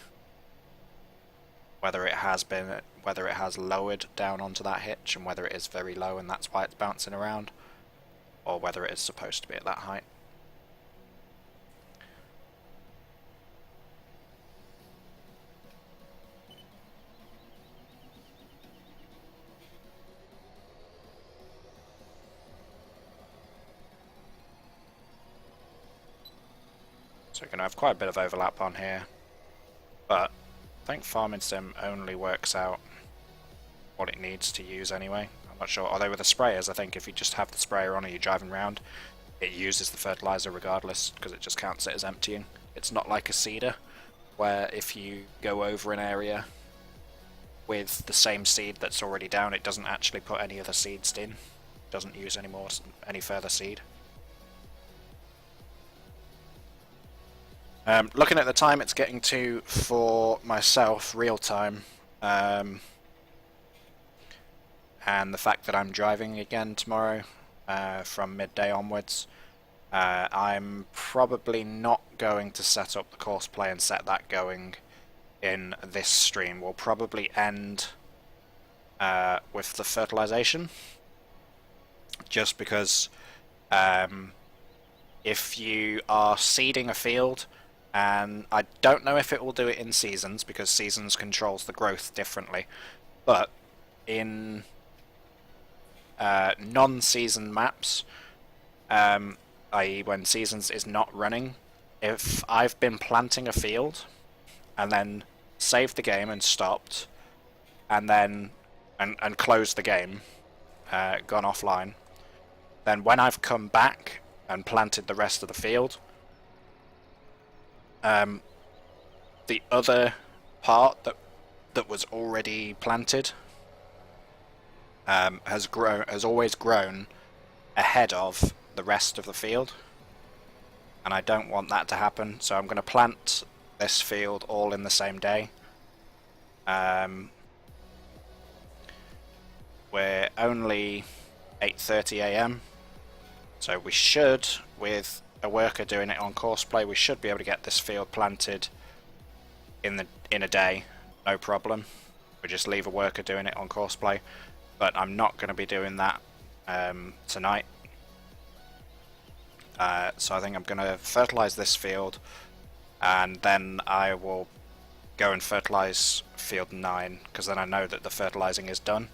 whether it has lowered down onto that hitch and whether it is very low and that's why it's bouncing around, or whether it is supposed to be at that height. So we're going to have quite a bit of overlap on here, but I think Farming Sim only works out what it needs to use anyway. I'm not sure, although with the sprayers, I think if you just have the sprayer on and you're driving around, it uses the fertilizer regardless, because it just counts it as emptying. It's not like a seeder, where if you go over an area with the same seed that's already down, it doesn't actually put any other seeds in. It doesn't use any further seed. Looking at the time it's getting to for myself, real time, and the fact that I'm driving again tomorrow from midday onwards, I'm probably not going to set up the course play and set that going in this stream. We'll probably end with the fertilization, just because if you are seeding a field, and I don't know if it will do it in seasons because seasons controls the growth differently, but in non-season maps, i.e. when seasons is not running, if I've been planting a field and then saved the game and stopped and then and closed the game, gone offline, then when I've come back and planted the rest of the field, the other part that was already planted has always grown ahead of the rest of the field, and I don't want that to happen, so I'm going to plant this field all in the same day. We're only 8:30 AM, so we should, with a worker doing it on courseplay, we should be able to get this field planted in a day, no problem. We just leave a worker doing it on courseplay, but I'm not going to be doing that tonight. So I think I'm going to fertilize this field, and then I will go and fertilize field 9, because then I know that the fertilizing is done.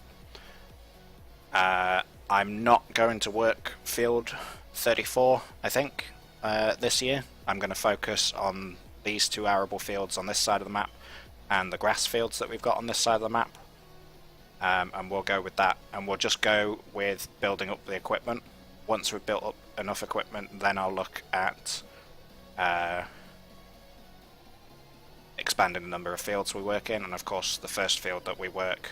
I'm not going to work field 34, I think, this year. I'm going to focus on these 2 arable fields on this side of the map and the grass fields that we've got on this side of the map, and we'll go with that, and we'll just go with building up the equipment. Once we've built up enough equipment, then I'll look at expanding the number of fields we work in, and of course the first field that we work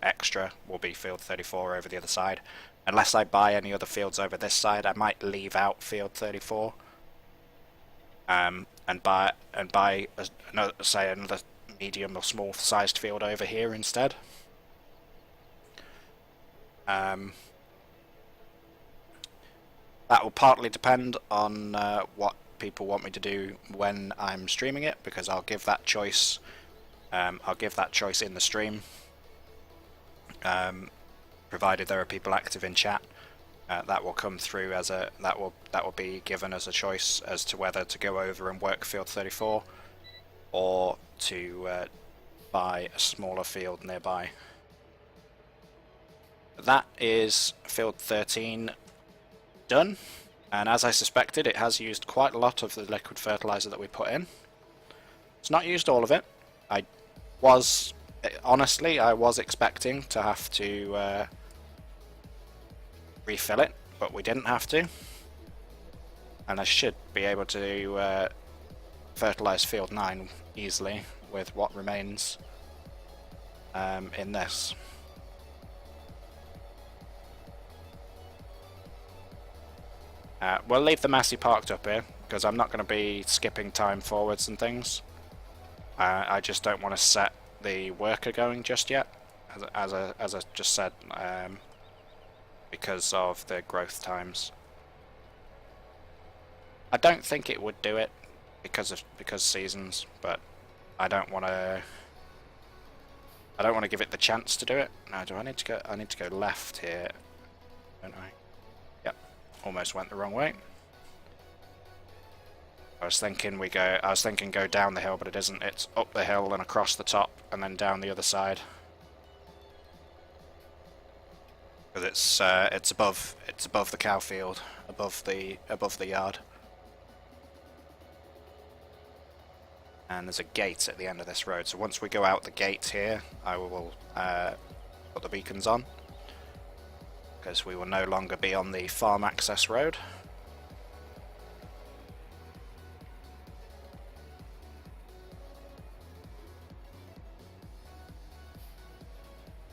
extra will be field 34 over the other side. Unless I buy any other fields over this side, I might leave out field 34 and buy another medium or small sized field over here instead. That will partly depend on what people want me to do when I'm streaming it, because I'll give that choice. I'll give that choice in the stream, provided there are people active in chat. That will come through as that will be given as a choice as to whether to go over and work field 34 or to buy a smaller field nearby. That is field 13 done, and as I suspected, it has used quite a lot of the liquid fertilizer that we put in. It's not used all of it. Honestly, I was expecting to have to refill it, but we didn't have to, and I should be able to fertilize field 9 easily with what remains in this. We'll leave the Massey parked up here because I'm not going to be skipping time forwards and things. I just don't want to set the worker going just yet, as I just said, because of the growth times. I don't think it would do it because seasons, but I don't want to give it the chance to do it. Now, do I need to go? I need to go left here, don't I? Yep, almost went the wrong way. I was thinking go down the hill, but it isn't. It's up the hill and across the top, and then down the other side. Because it's above the cow field, above the yard. And there's a gate at the end of this road, so once we go out the gate here, I will put the beacons on, because we will no longer be on the farm access road.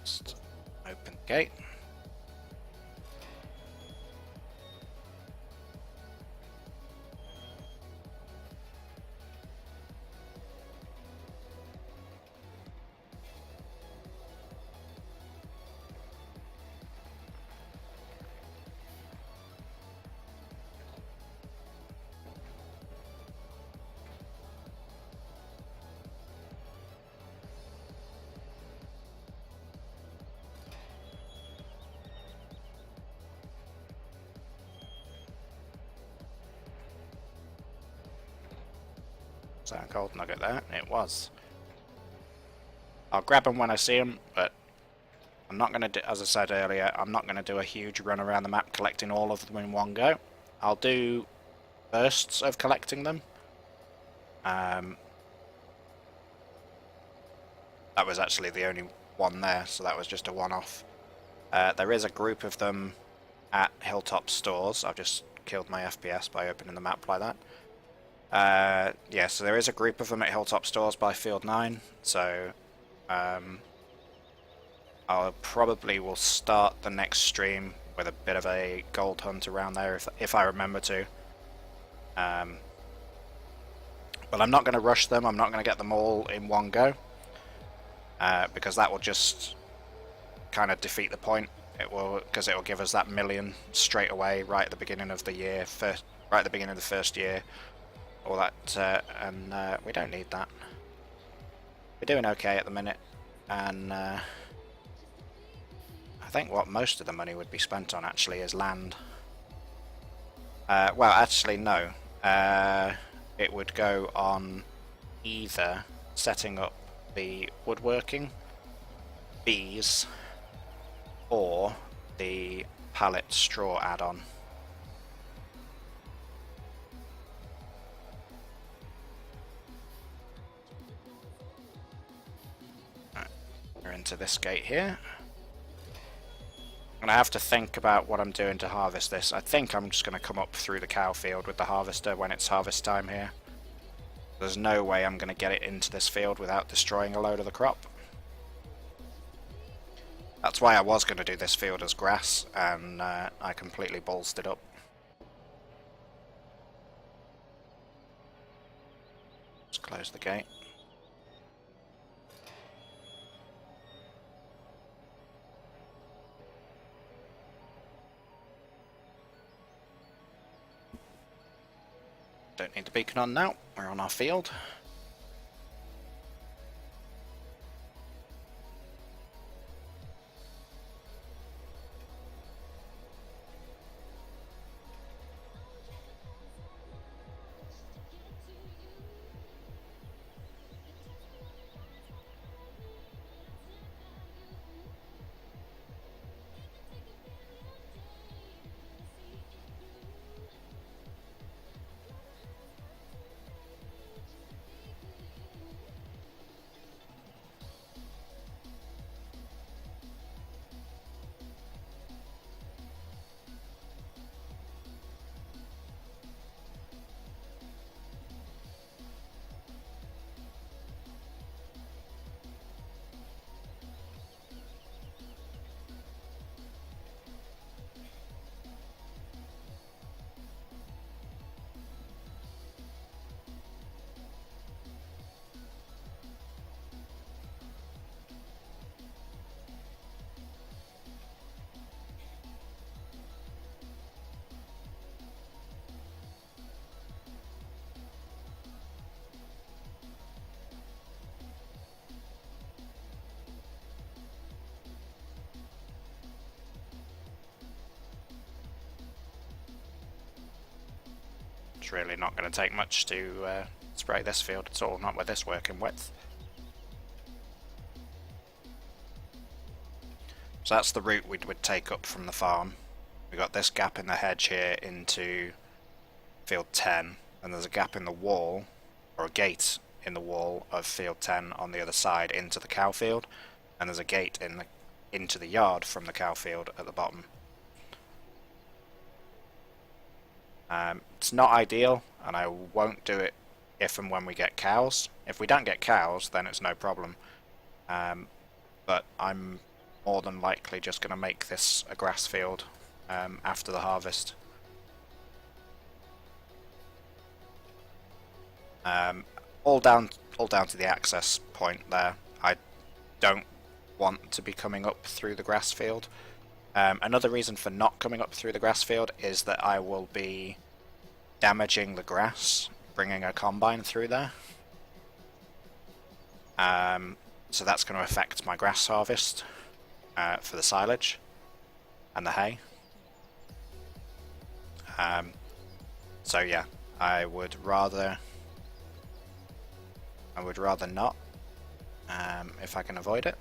Just open the gate. Was that a gold nugget there? It was. I'll grab them when I see them, but I'm not going to do, as I said earlier, I'm not going to do a huge run around the map collecting all of them in one go. I'll do bursts of collecting them. That was actually the only one there, so that was just a one-off. There is a group of them at Hilltop Stores. I've just killed my FPS by opening the map like that. Yeah, so there is a group of them at Hilltop Stores by Field 9, so I probably will start the next stream with a bit of a gold hunt around there if I remember to. But I'm not going to rush them, I'm not going to get them all in one go, because that will just kind of defeat the point. Because it will give us that million straight away right at the beginning of the year, right at the beginning of the first year. All that, and we don't need that. We're doing okay at the minute, and I think what most of the money would be spent on actually is land. Well, actually no. It would go on either setting up the woodworking, bees, or the pallet straw add-on. Into this gate here, and I have to think about what I'm doing to harvest this. I think I'm just going to come up through the cow field with the harvester when it's harvest time here. There's no way I'm going to get it into this field without destroying a load of the crop. That's why I was going to do this field as grass, and I completely ballsed it up. Let's close the gate. Don't need the beacon on now, we're on our field. It's really not going to take much to spray this field at all, not with this working width. So that's the route we would take up from the farm. We've got this gap in the hedge here into field 10, and there's a gap in the wall, or a gate in the wall of field 10 on the other side into the cow field, and there's a gate into the yard from the cow field at the bottom. It's not ideal, and I won't do it if and when we get cows. If we don't get cows, then it's no problem. But I'm more than likely just going to make this a grass field after the harvest. All down to the access point there. I don't want to be coming up through the grass field. Another reason for not coming up through the grass field is that I will be damaging the grass, bringing a combine through there. So that's going to affect my grass harvest for the silage and the hay. So yeah, I would rather not, if I can avoid it.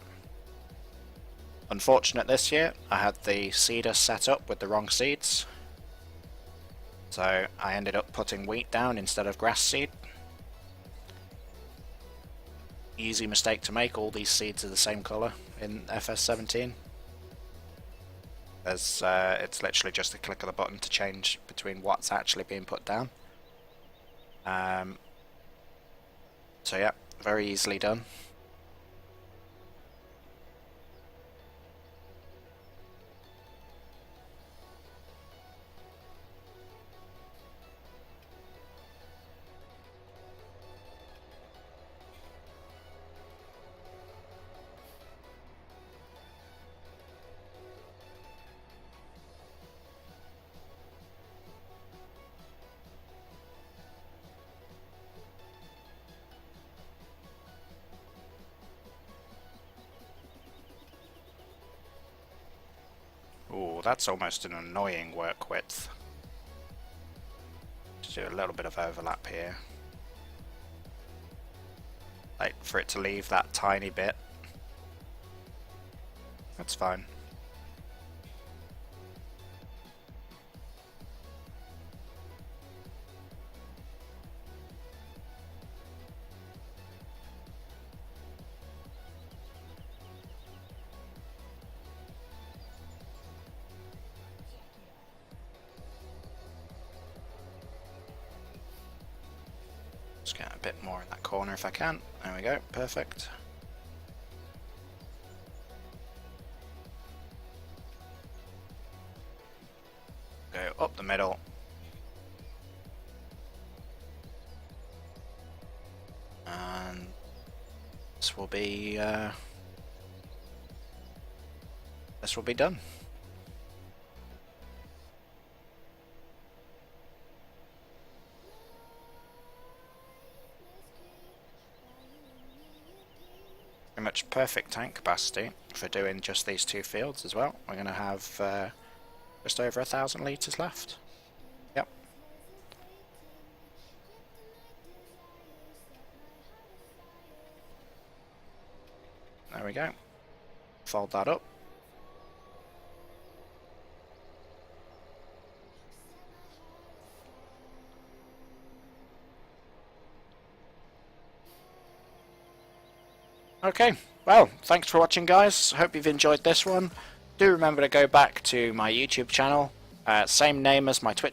Unfortunate this year, I had the seeder set up with the wrong seeds, so I ended up putting wheat down instead of grass seed. Easy mistake to make, all these seeds are the same colour in FS17. It's literally just a click of the button to change between what's actually being put down. So yeah, very easily done. Ooh, that's almost an annoying work width. Just do a little bit of overlap here. Like, for it to leave that tiny bit. That's fine. Just get a bit more in that corner if I can. There we go, perfect. Go up the middle. And this will be done. pretty much perfect tank capacity for doing just these 2 fields as well. We're going to have just over 1,000 litres left. Yep. There we go. Fold that up. Okay, well, thanks for watching, guys. Hope you've enjoyed this one. Do remember to go back to my YouTube channel, same name as my Twitch